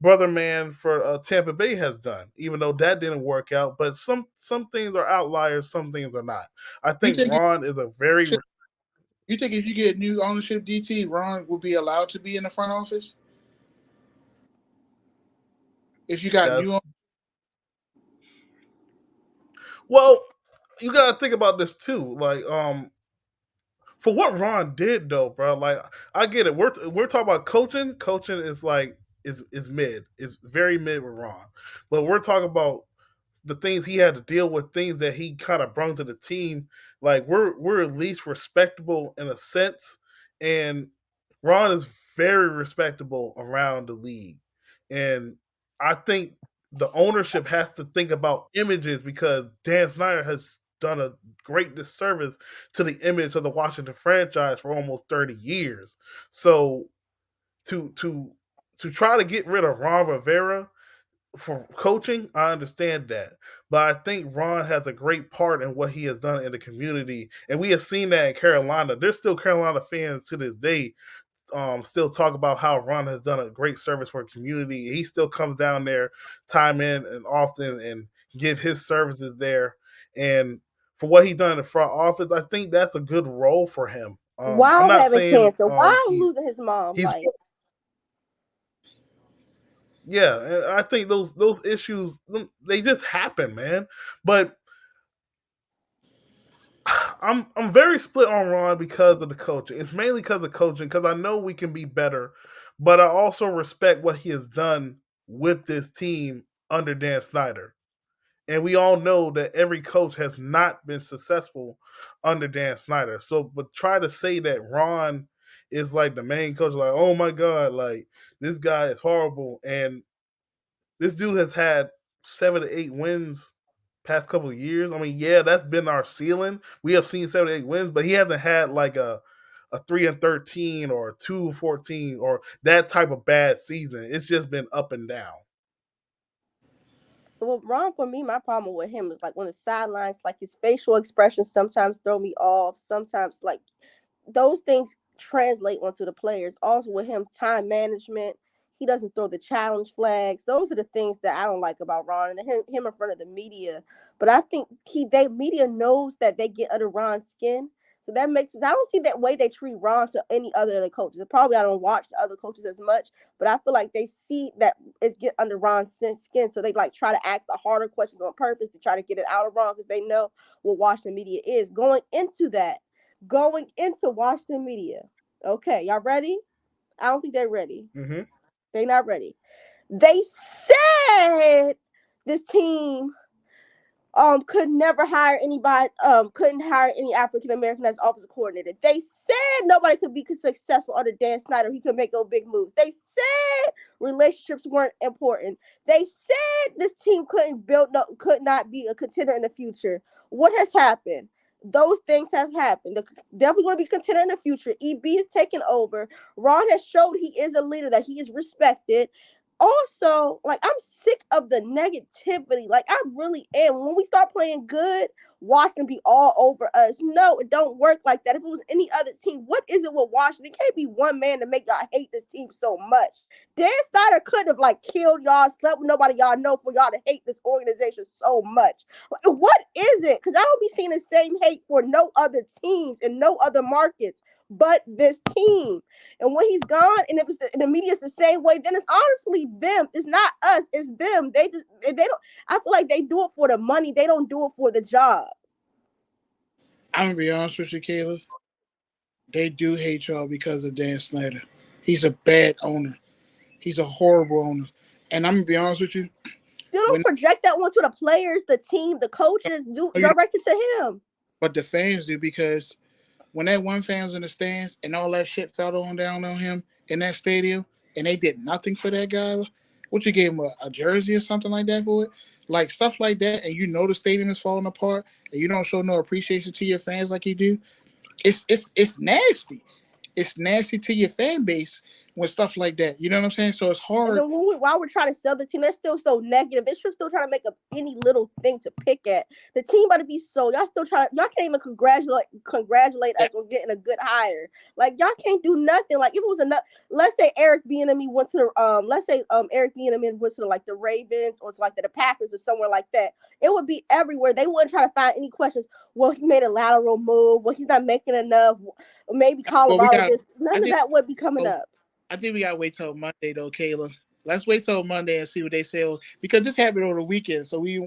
brother man for Tampa Bay has done, even though that didn't work out. But some things are outliers, some things are not. I You think think Ron is a very you think if you get new ownership, DT, Ron will be allowed to be in the front office? If you got that's new, well. You gotta think about this too. Like for what Ron did though, bro. Like I get it. We're talking about coaching. Coaching is like is mid. Is very mid with Ron. But we're talking about the things he had to deal with, things that he kind of brought to the team. Like we're at least respectable in a sense, and Ron is very respectable around the league, and I think the ownership has to think about images because Dan Snyder has done a great disservice to the image of the Washington franchise for almost 30 years. So to try to get rid of Ron Rivera for coaching, I understand that. But I think Ron has a great part in what he has done in the community. And we have seen that in Carolina. There's still Carolina fans to this day still talk about how Ron has done a great service for the community. He still comes down there time in and often and give his services there. And for what he's done in the front office, I think that's a good role for him. I'm While not having saying cancer, while losing his mom, he's like yeah, and I think those issues they just happen, man. But I'm very split on Ron because of the coaching. It's mainly because of coaching, because I know we can be better, but I also respect what he has done with this team under Dan Snyder. And we all know that every coach has not been successful under Dan Snyder. So, but try to say that Ron is like the main coach, like, oh my God, like this guy is horrible. And this dude has had 7 to 8 wins past couple of years. I mean, yeah, that's been our ceiling. We have seen 7 to 8 wins, but he hasn't had like a 3-13 or a 2-14 or that type of bad season. It's just been up and down. well, Ron, for me, my problem with him is like on the sidelines, like his facial expressions sometimes throw me off. Sometimes like those things translate onto the players. Also with him, time management. He doesn't throw the challenge flags. Those are the things that I don't like about Ron and him in front of the media. But I think media knows that they get under Ron's skin. So that makes sense. I don't see that way they treat Ron to any other of the coaches. And probably I don't watch the other coaches as much, but I feel like they see that it's get under Ron's skin. So they like try to ask the harder questions on purpose to try to get it out of Ron because they know what Washington media is. Going into Washington media. Okay, y'all ready? I don't think they're ready. Mm-hmm. They're not ready. They said this team could never hire anybody, couldn't hire any African American as offensive coordinator. They said nobody could be successful under Dan Snyder. He could make no big moves. They said relationships weren't important. They said this team could not be a contender in the future. What has happened? Those things have happened. They're definitely going to be contender in the future. EB is taking over. Ron has showed he is a leader, that he is respected. Also, like, I'm sick of the negativity. Like, I really am. When we start playing good, Washington be all over us. No, it don't work like that. If it was any other team, what is it with Washington? It can't be one man to make y'all hate this team so much. Dan Snyder could have like killed y'all, slept with nobody y'all know for y'all to hate this organization so much. Like, what is it? Because I don't be seeing the same hate for no other teams and no other markets but this team. And when he's gone, and if the media's the same way, then it's honestly them. It's not us. It's them. They don't. I feel like they do it for the money. They don't do it for the job. I'm gonna be honest with you, Kayla. They do hate y'all because of Dan Snyder. He's a bad owner. He's a horrible owner. And I'm gonna be honest with you. You don't project that one to the players, the team, the coaches. Do direct it to him. But the fans do, because when that one fan's in the stands and all that shit fell down on him in that stadium, and they did nothing for that guy, what, you gave him a jersey or something like that for it? Like stuff like that, and you know the stadium is falling apart, and you don't show no appreciation to your fans like you do. It's nasty. It's nasty to your fan base when stuff like that. You know what I'm saying? So it's hard. And then while we're trying to sell the team, they're still so negative. They're still trying to make up any little thing to pick at. The team about to be sold. Y'all can't even congratulate us on getting a good hire. Like, y'all can't do nothing. Like, if it was enough, let's say Eric Bieniemy went to the Eric Bieniemy went to like the Ravens or to like the Packers or somewhere like that. It would be everywhere. They wouldn't try to find any questions. Well, he made a lateral move. Well, he's not making enough. Maybe Colorado. None of that would be coming up. I think we gotta wait till Monday though, Kayla. Let's wait till Monday and see what they say, because this happened over the weekend. So we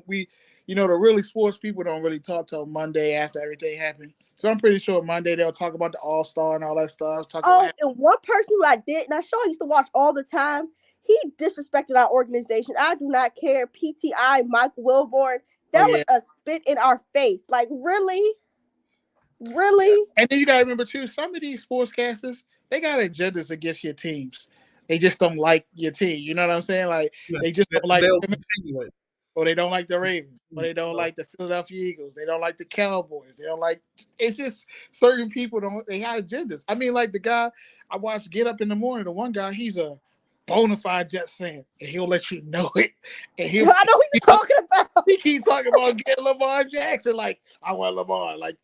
the really sports people don't really talk till Monday after everything happened. So I'm pretty sure Monday they'll talk about the All-Star and all that stuff. And one person who I used to watch all the time, he disrespected our organization. I do not care. PTI, Mike Wilborn, that was a spit in our face. Like, really? Really? And then you gotta remember too, some of these sportscasters, they got agendas against your teams. They just don't like your team. You know what I'm saying? Like, they just don't like. or they don't like the Ravens, or they don't like the Philadelphia Eagles, they don't like the Cowboys, they don't like. It's just certain people they have agendas. I mean, like the guy I watched Get Up in the Morning, the one guy, he's a bona fide Jets fan, and he'll let you know it. And I know what you're talking about. he keep talking about getting Lamar Jackson, like I want Lamar, like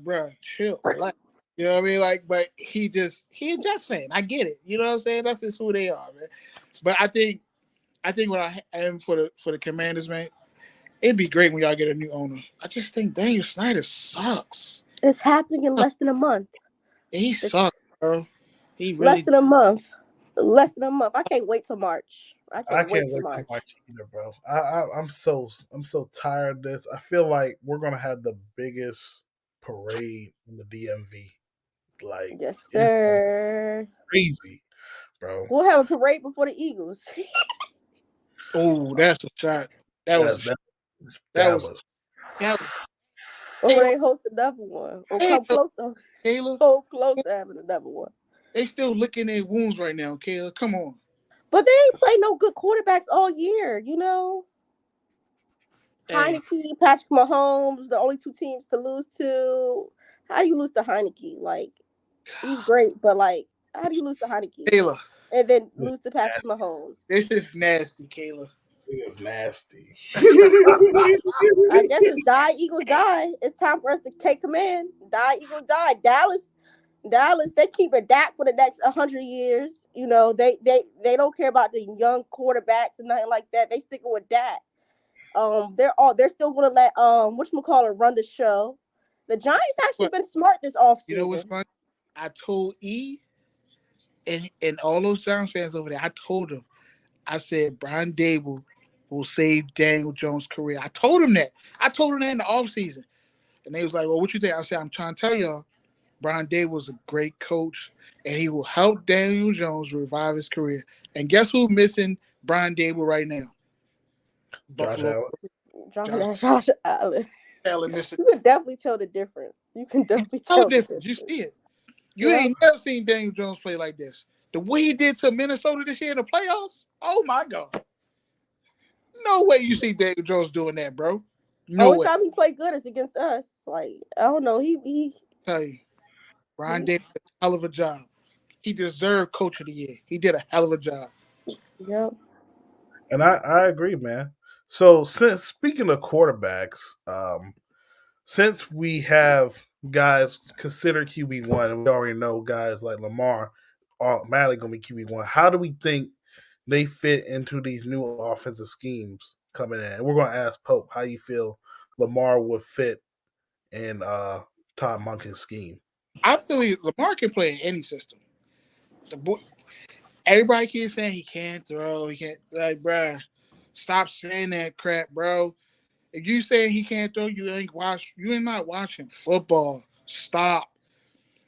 bro, chill, relax. You know what I mean? Like, but he a Jets fan. I get it. You know what I'm saying? That's just who they are, man. But I think what I am for the Commanders, man, it'd be great when y'all get a new owner. I just think Daniel Snyder sucks. It's happening in less than a month. He sucks, bro. He really less than a month. Less than a month. I can't wait till March. I can't wait till March either, bro. I'm so tired of this. I feel like we're gonna have the biggest parade in the DMV. Like, yes, sir. Crazy, bro. We'll have a parade before the Eagles. Oh, that's a shot. That was. Or they host another one. Or come close to Kayla. So close to having another one. They still licking their wounds right now, Kayla. Come on. But they ain't played no good quarterbacks all year, you know. Heineke, Patrick Mahomes, the only two teams to lose to. How do you lose to Heineke? Like, he's great, but like, how do you lose to Heineke? Kayla. And then lose to Patrick Mahomes. This is nasty, Kayla. It is nasty. I guess it's die, Eagles die. It's time for us to take command. Die, Eagles die. Dallas, they keep it Dak for the next 100 years. You know, they don't care about the young quarterbacks and nothing like that. They sticking with Dak. They're still gonna let whatchamacallit run the show. The Giants actually been smart this offseason. You know what's funny? I told E and all those Giants fans over there, I told them, I said Brian Dable will save Daniel Jones' career. I told him that. I told him that in the offseason. And they was like, well, what you think? I said, I'm trying to tell y'all, Brian Dable was a great coach, and he will help Daniel Jones revive his career. And guess who's missing Brian Dable right now? Buffalo. Josh Allen. You can definitely tell the difference. You can definitely tell the difference. You see it. You ain't never seen Daniel Jones play like this. The way he did to Minnesota this year in the playoffs, oh my God. No way you see Daniel Jones doing that, bro. No Only way. time he played good is against us. Like, I don't know. He tell you, Brian did a hell of a job. He deserved Coach of the Year. He did a hell of a job. Yep. And I agree, man. So speaking of quarterbacks, since we have guys considered QB1, and we already know guys like Lamar are automatically going to be QB1, how do we think they fit into these new offensive schemes coming in? And we're going to ask Pope how you feel Lamar would fit in Todd Monken's scheme. I feel Lamar can play in any system. Everybody keeps saying he can't throw. He can't. Like, bruh, stop saying that crap, bro. If you say he can't throw, you ain't not watching football. Stop.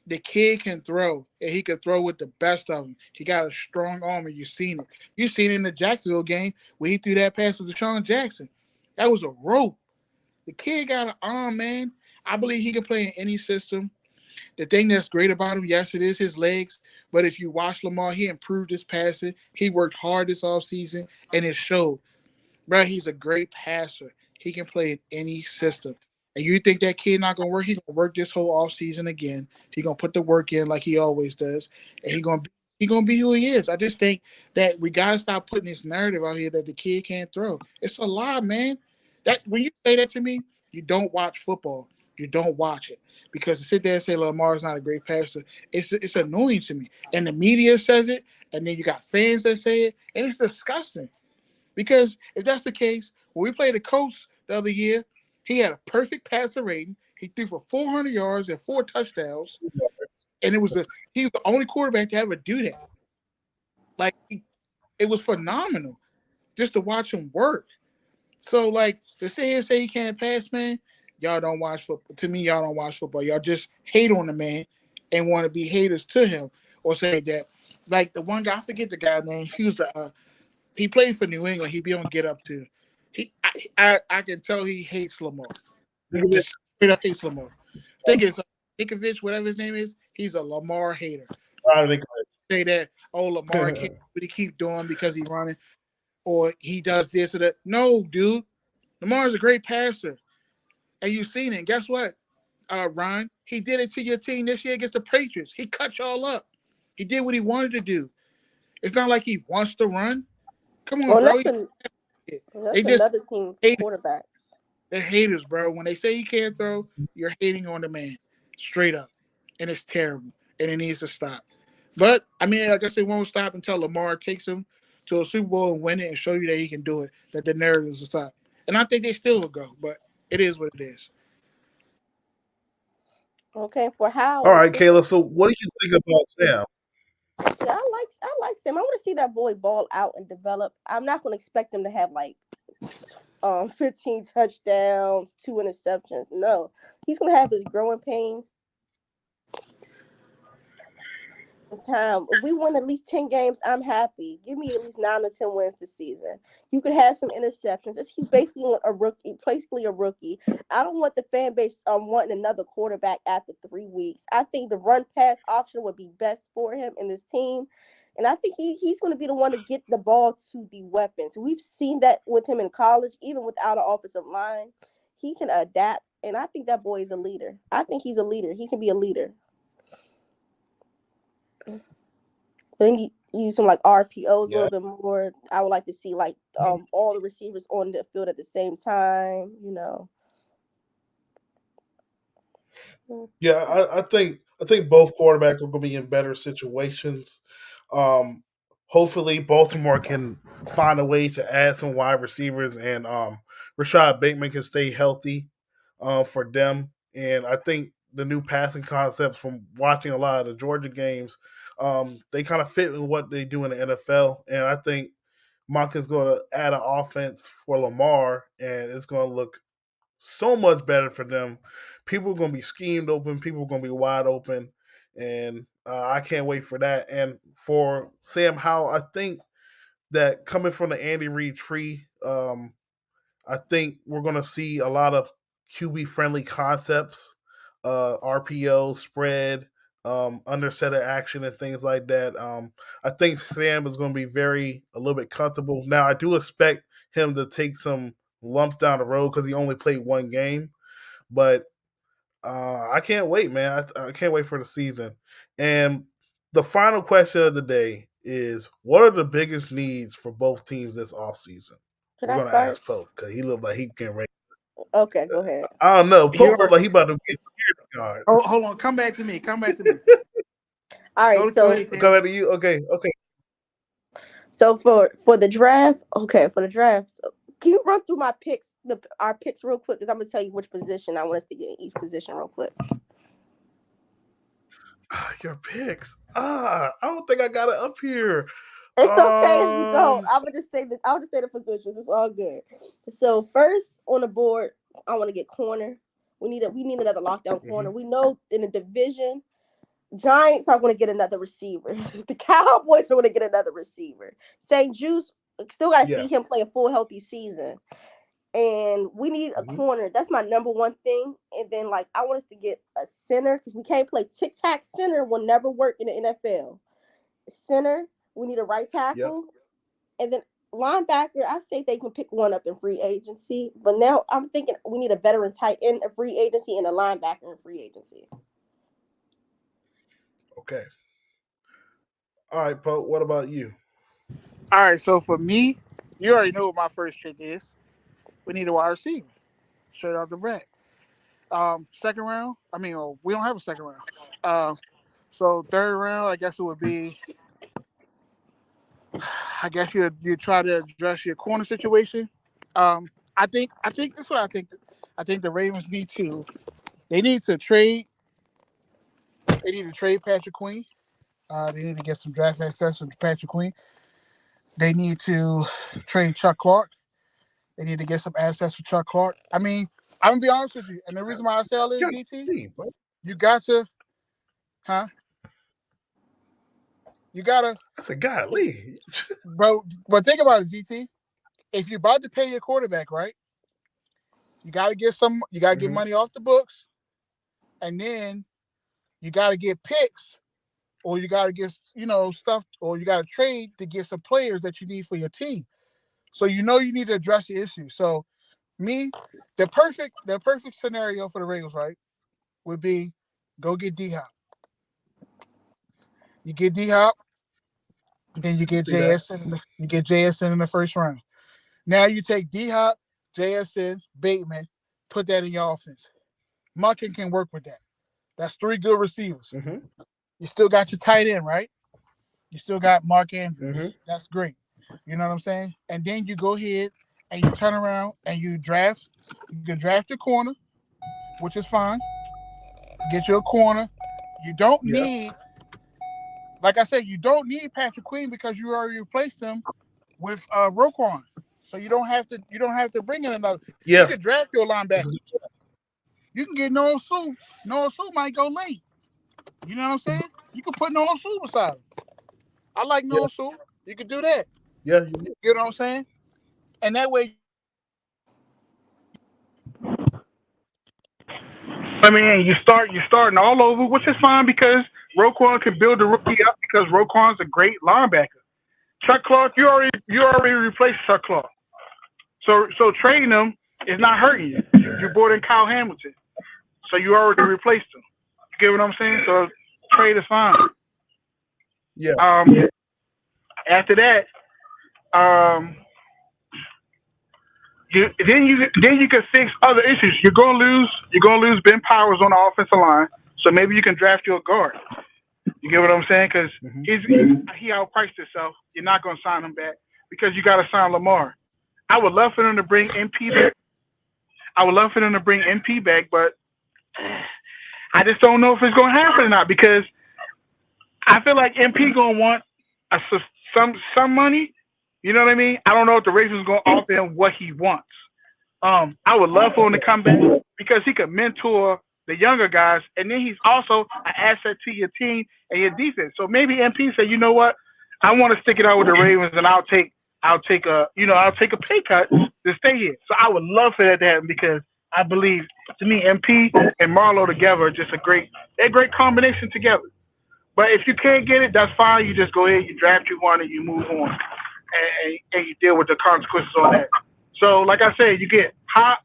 The kid can throw, and he can throw with the best of them. He got a strong arm, and you've seen it. You seen it in the Jacksonville game where he threw that pass to Deshaun Jackson. That was a rope. The kid got an arm, man. I believe he can play in any system. The thing that's great about him, yes, it is his legs. But if you watch Lamar, he improved his passing. He worked hard this offseason, and it showed. Bro, he's a great passer. He can play in any system. And you think that kid not going to work? He's going to work this whole offseason again. He's going to put the work in like he always does. And he's going to be who he is. I just think that we got to stop putting this narrative out here that the kid can't throw. It's a lie, man. That when you say that to me, you don't watch football. You don't watch it. Because to sit there and say Lamar's not a great passer, it's annoying to me. And the media says it, and then you got fans that say it, and it's disgusting. Because if that's the case, when we played the Colts the other year, he had a perfect passer rating. He threw for 400 yards and 4 touchdowns. And he was the only quarterback to ever do that. Like, it was phenomenal just to watch him work. So, like, to sit here and say he can't pass, man, y'all don't watch football. To me, y'all don't watch football. Y'all just hate on the man and want to be haters to him or say that. Like, the one guy, I forget the guy's name. He played for New England. He be on Get Up too. I can tell he hates Lamar. Just straight up hates Lamar. I think it's Nikovich, whatever his name is. He's a Lamar hater. Say that, Lamar can't what he keep doing because he's running, or he does this or that. No, dude. Lamar's a great passer, and you've seen it. And guess what, Ryan? He did it to your team this year against the Patriots. He cut y'all up. He did what he wanted to do. It's not like he wants to run. Come on, Well, bro. that's They just another team hate. quarterbacks. They're haters, bro. When they say he can't throw, you're hating on the man, straight up, and it's terrible, and it needs to stop. But I mean, I guess it won't stop until Lamar takes him to a Super Bowl and win it and show you that he can do it. That the narratives will stop, and I think they still will go. But it is what it is. Okay, for All Howard. right, Kayla. So, what do you think about Sam? Yeah, I like Sam. I want to see that boy ball out and develop. I'm not going to expect him to have like 15 touchdowns, 2 interceptions. No, he's going to have his growing pains. Time. If we win at least 10 games, I'm happy. Give me at least 9 or 10 wins this season. You could have some interceptions. He's basically a rookie. Basically a rookie. I don't want the fan base wanting another quarterback after 3 weeks. I think the run pass option would be best for him and this team. And I think he's going to be the one to get the ball to the weapons. We've seen that with him in college, even without an offensive line. He can adapt, and I think that boy is a leader. I think he's a leader. He can be a leader. Then you use some like RPOs a Yeah. little bit more. I would like to see like all the receivers on the field at the same time. Yeah, I think both quarterbacks are going to be in better situations. Um, Hopefully, Baltimore can find a way to add some wide receivers, and Rashad Bateman can stay healthy for them. And I think the new passing concepts from watching a lot of the Georgia games, they kind of fit in what they do in the NFL. And I think Monken's going to add an offense for Lamar, and it's going to look so much better for them. People are going to be schemed open. People are going to be wide open, and I can't wait for that. And for Sam Howell, I think that coming from the Andy Reid tree, I think we're going to see a lot of QB friendly concepts, RPO, spread, under center action, and things like that. I think Sam is going to be a little bit comfortable. Now, I do expect him to take some lumps down the road because he only played one game, but I can't wait, man. I can't wait for the season. And the final question of the day is: what are the biggest needs for both teams this offseason? Can We're I gonna start? ask Pope because he looked like he can rate. Okay, go ahead. I don't know. Pope looked You're. like he about to get a guard. Oh, hold on. Come back to me. Come back to me. All right, Go so ahead, Taylor. Coming to you. Okay. Okay. for the draft, so can you run through our picks real quick? Because I'm gonna tell you which position I want us to get in each position real quick. Your picks. I don't think I got it up here. It's okay if you don't. Um. I'll just say the positions. It's all good. So first on the board, I want to get corner. We need another lockdown corner. We know in the division, Giants are going to get another receiver. The Cowboys are going to get another receiver. St. Juice still got to Yeah. see him play a full healthy season. And we need a corner. That's my number one thing. And then like I want us to get a center because we can't play tic tac. Center will never work in the NFL. Center, we need a right Yep. tackle, and then linebacker. I say they can pick one up in free agency, but now I'm thinking we need a veteran tight end in free agency and a linebacker in free agency. Okay. All right, Pope. What about you? All right. So for me, you already know what my first pick is. We need a wide receiver, straight off the bat. Second round. I mean, we don't have a second round. So third round, I guess it would be. I guess you try to address your corner situation. I think that's what I think. I think the Ravens need to. They need to trade. They need to trade Patrick Queen. They need to get some draft access from Patrick Queen. They need to trade Chuck Clark. They need to get some assets for Chuck Clark. I mean, I'm gonna be honest with you, and the reason why I say all this, DT, Bro. you got to, huh? You gotta, That's a golly. bro. But think about it, GT. If you're about to pay your quarterback, right? You gotta get some. You gotta get money off the books, and then you gotta get picks, or you gotta get stuff, or you gotta trade to get some players that you need for your team. So you need to address the issue. So The perfect scenario for the Ravens, right, would be go get D Hop. You get D Hop, then you get See that? JSN in the first round. Now you take D Hop, JSN, Bateman, put that in your offense. Monken can work with that. That's 3 good receivers. Mm-hmm. You still got your tight end, right? You still got Mark Andrews. Mm-hmm. That's great. You know what I'm saying? And then you go ahead and you turn around and you draft. You can draft your corner, which is fine. Get you a corner. You don't Yeah. need, like I said, you don't need Patrick Queen because you already replaced him with Roquan. So you don't have to bring in another. Yeah. You can draft your linebacker. You can get Noah Sue. Noah Sue might go late. You know what I'm saying? You can put Noah Sue beside him. I like Noah Sue. You can do that. Yeah. You know what I'm saying? And that way, I mean, you're starting all over, which is fine because Roquan can build the rookie up because Roquan's a great linebacker. Chuck Clark, you already replaced Chuck Clark, so trading him is not hurting you. You brought in Kyle Hamilton, so you already replaced him. You get what I'm saying? So trade is fine. Yeah. After that, then you can fix other issues. You're gonna lose Ben Powers on the offensive line, so maybe you can draft your guard. You get what I'm saying? Because he outpriced himself. You're not gonna sign him back because you got to sign Lamar. I would love for them to bring MP back. But I just don't know if it's gonna happen or not because I feel like MP gonna want some money. You know what I mean? I don't know if the Ravens gonna offer him what he wants. I would love for him to come back because he could mentor the younger guys, and then he's also an asset to your team and your defense. So maybe MP say, you know what, I want to stick it out with the Ravens, and I'll take a pay cut to stay here. So I would love for that to happen because I believe, to me, MP and Marlowe together are just a great combination together. But if you can't get it, that's fine. You just go ahead, you draft you one, and you move on, and you deal with the consequences on that. So, like I said, you get Hop,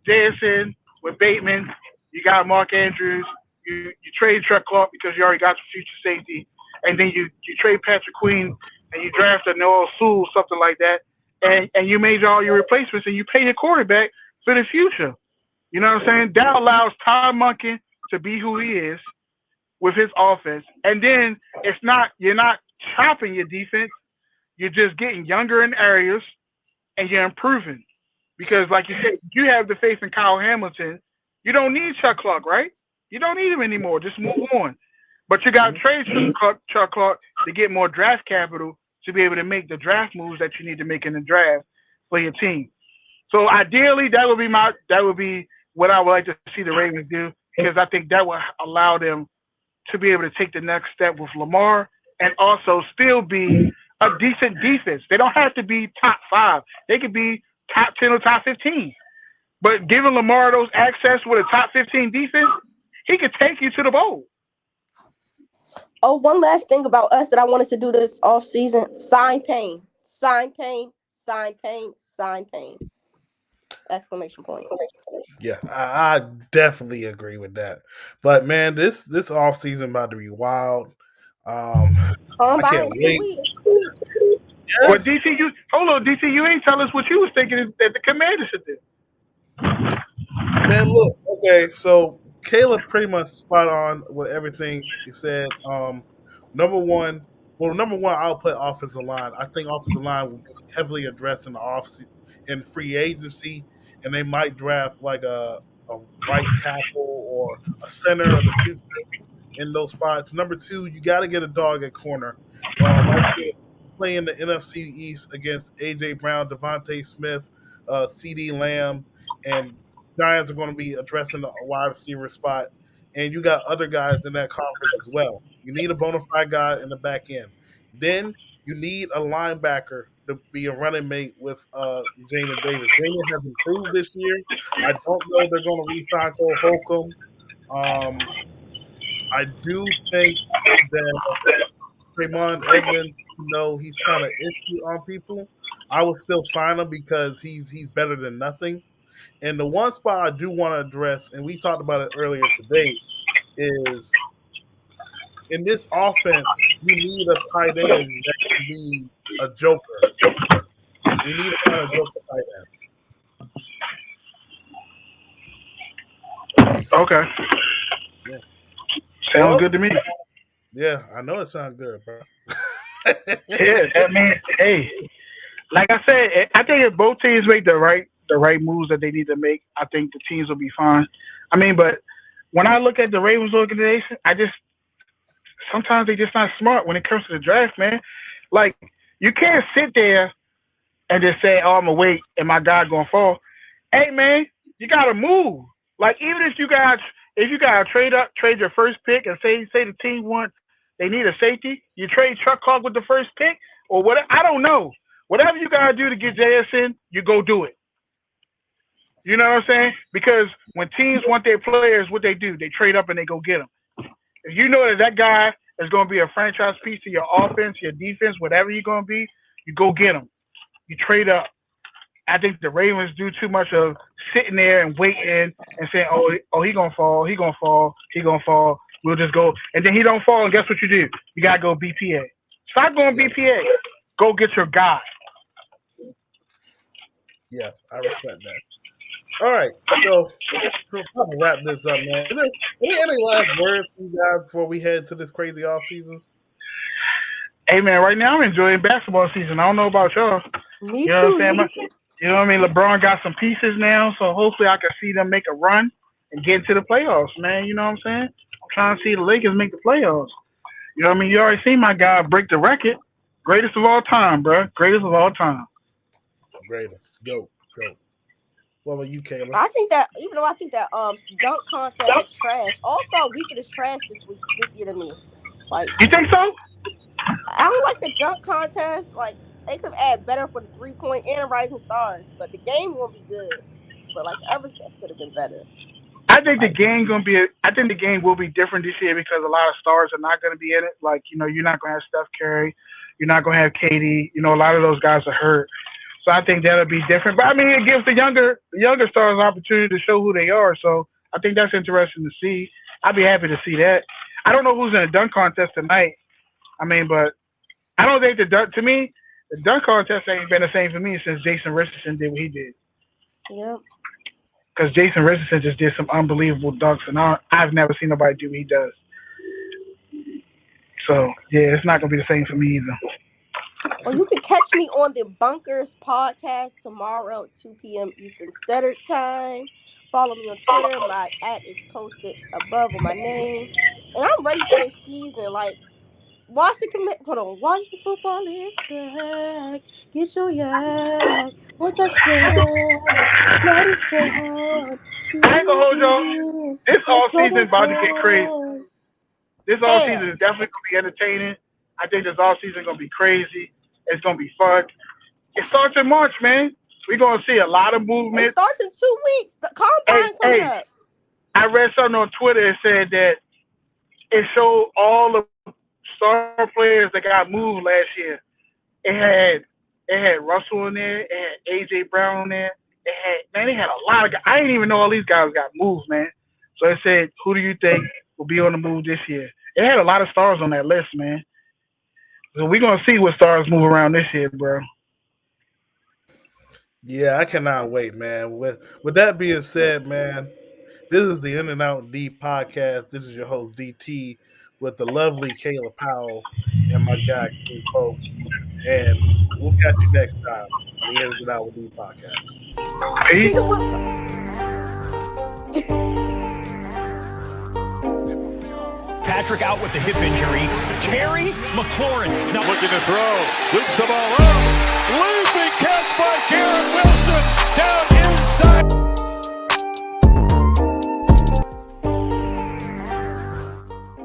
JSN with Bateman. You got Mark Andrews. You trade Chuck Clark because you already got your future safety, and then you trade Patrick Queen and you draft a Noah Sewell, something like that, and you made all your replacements and you pay your quarterback for the future. You know what I'm saying? That allows Todd Monken to be who he is with his offense, and then you're not chopping your defense. You're just getting younger in areas, and you're improving. Because, like you said, you have the faith in Kyle Hamilton. You don't need Chuck Clark, right? You don't need him anymore. Just move on. But you got to trade Chuck Clark to get more draft capital to be able to make the draft moves that you need to make in the draft for your team. So ideally, that would be what I would like to see the Ravens do, because I think that will allow them to be able to take the next step with Lamar and also still be a decent defense. They don't have to be top 5. They could be top 10 or top 15. But giving Lamar those access with a top 15 defense, he could take you to the bowl. Oh, one last thing about us that I want us to do this off season: sign Payne, sign Payne, sign Payne, sign Payne! Exclamation point. Yeah, I definitely agree with that. But man, this off season about to be wild. I Combine can't in 2 wait. weeks. Yeah. But hold on, DC, you ain't tell us what you was thinking that the Commanders should do. Man, look, okay, so Kayla pretty much spot on with everything he said. Number one, I'll put offensive line. I think offensive line will be heavily addressed in the in free agency, and they might draft like a right tackle or a center of the future in those spots. Number two, you got to get a dog at corner. Like playing the NFC East against AJ Brown, Devontae Smith, CD Lamb, and Giants are going to be addressing the wide receiver spot, and you got other guys in that conference as well. You need a bona fide guy in the back end. Then you need a linebacker to be a running mate with Jamin Davis. Jamin has improved this year. I don't know if they're going to re-sign Cole Holcomb. I do think that Raymond Edmonds, he's kind of iffy on people. I would still sign him because he's better than nothing. And the one spot I do want to address, and we talked about it earlier today, is in this offense, we need a tight end that can be a joker. We need to find a joker tight end. Okay. Yeah. Sounds good to me. Yeah, I know it sounds good, bro. Yeah, I mean, hey, like I said, I think if both teams make the right moves that they need to make, I think the teams will be fine. I mean, but when I look at the Ravens organization, sometimes they just not smart when it comes to the draft, man. Like, you can't sit there and just say, "Oh, I'm gonna wait and my guy gonna fall." Hey, man, you gotta move. Like, even if you gotta trade your first pick, and say the team they need a safety, you trade Chuck Clark with the first pick or whatever. I don't know. Whatever you gotta do to get JSN, you go do it. You know what I'm saying? Because when teams want their players, what they do, they trade up and they go get them. If you know that guy is going to be a franchise piece to your offense, your defense, whatever you're going to be, you go get him. You trade up. I think the Ravens do too much of sitting there and waiting and saying, oh, he going to fall, he going to fall, he going to fall. We'll just go. And then he don't fall, and guess what you do? You got to go BPA. Stop going BPA. Go get your guy. Yeah, I respect that. All right, so we'll probably wrap this up, man. Is there any last words from you guys before we head to this crazy off season? Hey, man, right now I'm enjoying basketball season. I don't know about y'all. Me you know too. What I'm saying? You know what I mean? LeBron got some pieces now, so hopefully I can see them make a run and get into the playoffs, man. You know what I'm saying? I'm trying to see the Lakers make the playoffs. You know what I mean? You already seen my guy break the record. Greatest of all time, bro. Greatest of all time. Greatest. Go. What about you, Kayla? I think that dunk contest is trash. All-Star Weekend is trash this year to me. Like, you think so? I don't like the dunk contest. Like, they could add better for the 3-point and Rising Stars, but the game won't be good. But like the other stuff could have been better. I think the game will be different this year because a lot of stars are not going to be in it. Like, you know, you're not going to have Steph Curry, you're not going to have KD. You know, a lot of those guys are hurt. So I think that'll be different. But I mean, it gives the younger stars an opportunity to show who they are. So I think that's interesting to see. I'd be happy to see that. I don't know who's in the dunk contest tonight. I mean, but I don't think the dunk contest ain't been the same for me since Jason Richardson did what he did. Yep. Because Jason Richardson just did some unbelievable dunks, and I've never seen nobody do what he does. So yeah, it's not gonna be the same for me either. Well, you can catch me on the Bunkers podcast tomorrow at 2 p.m. Eastern Standard Time. Follow me on Twitter. My @ is posted above with my name. And I'm ready for this season. Like, watch the football is back. Get your yak. What's that stand? Let it stand. I ain't gonna hold y'all. This offseason about to get crazy. This offseason is definitely gonna be entertaining. I think this offseason is going to be crazy. It's going to be fun. It starts in March, man. We're going to see a lot of movement. It starts in 2 weeks. The combine coming up. I read something on Twitter that said that it showed all the star players that got moved last year. It had Russell in there. It had A.J. Brown in there. They had a lot of guys. I didn't even know all these guys got moved, man. So it said, who do you think will be on the move this year? It had a lot of stars on that list, man. So we're going to see what stars move around this year, bro. Yeah, I cannot wait, man. With that being said, man, this is the In and Out D podcast. This is your host, DT, with the lovely Kayla Powell and my guy, KingPope. And we'll catch you next time on the In and Out D podcast. Peace. Patrick out with the hip injury. Terry McLaurin. Now looking to throw. Loops the ball up.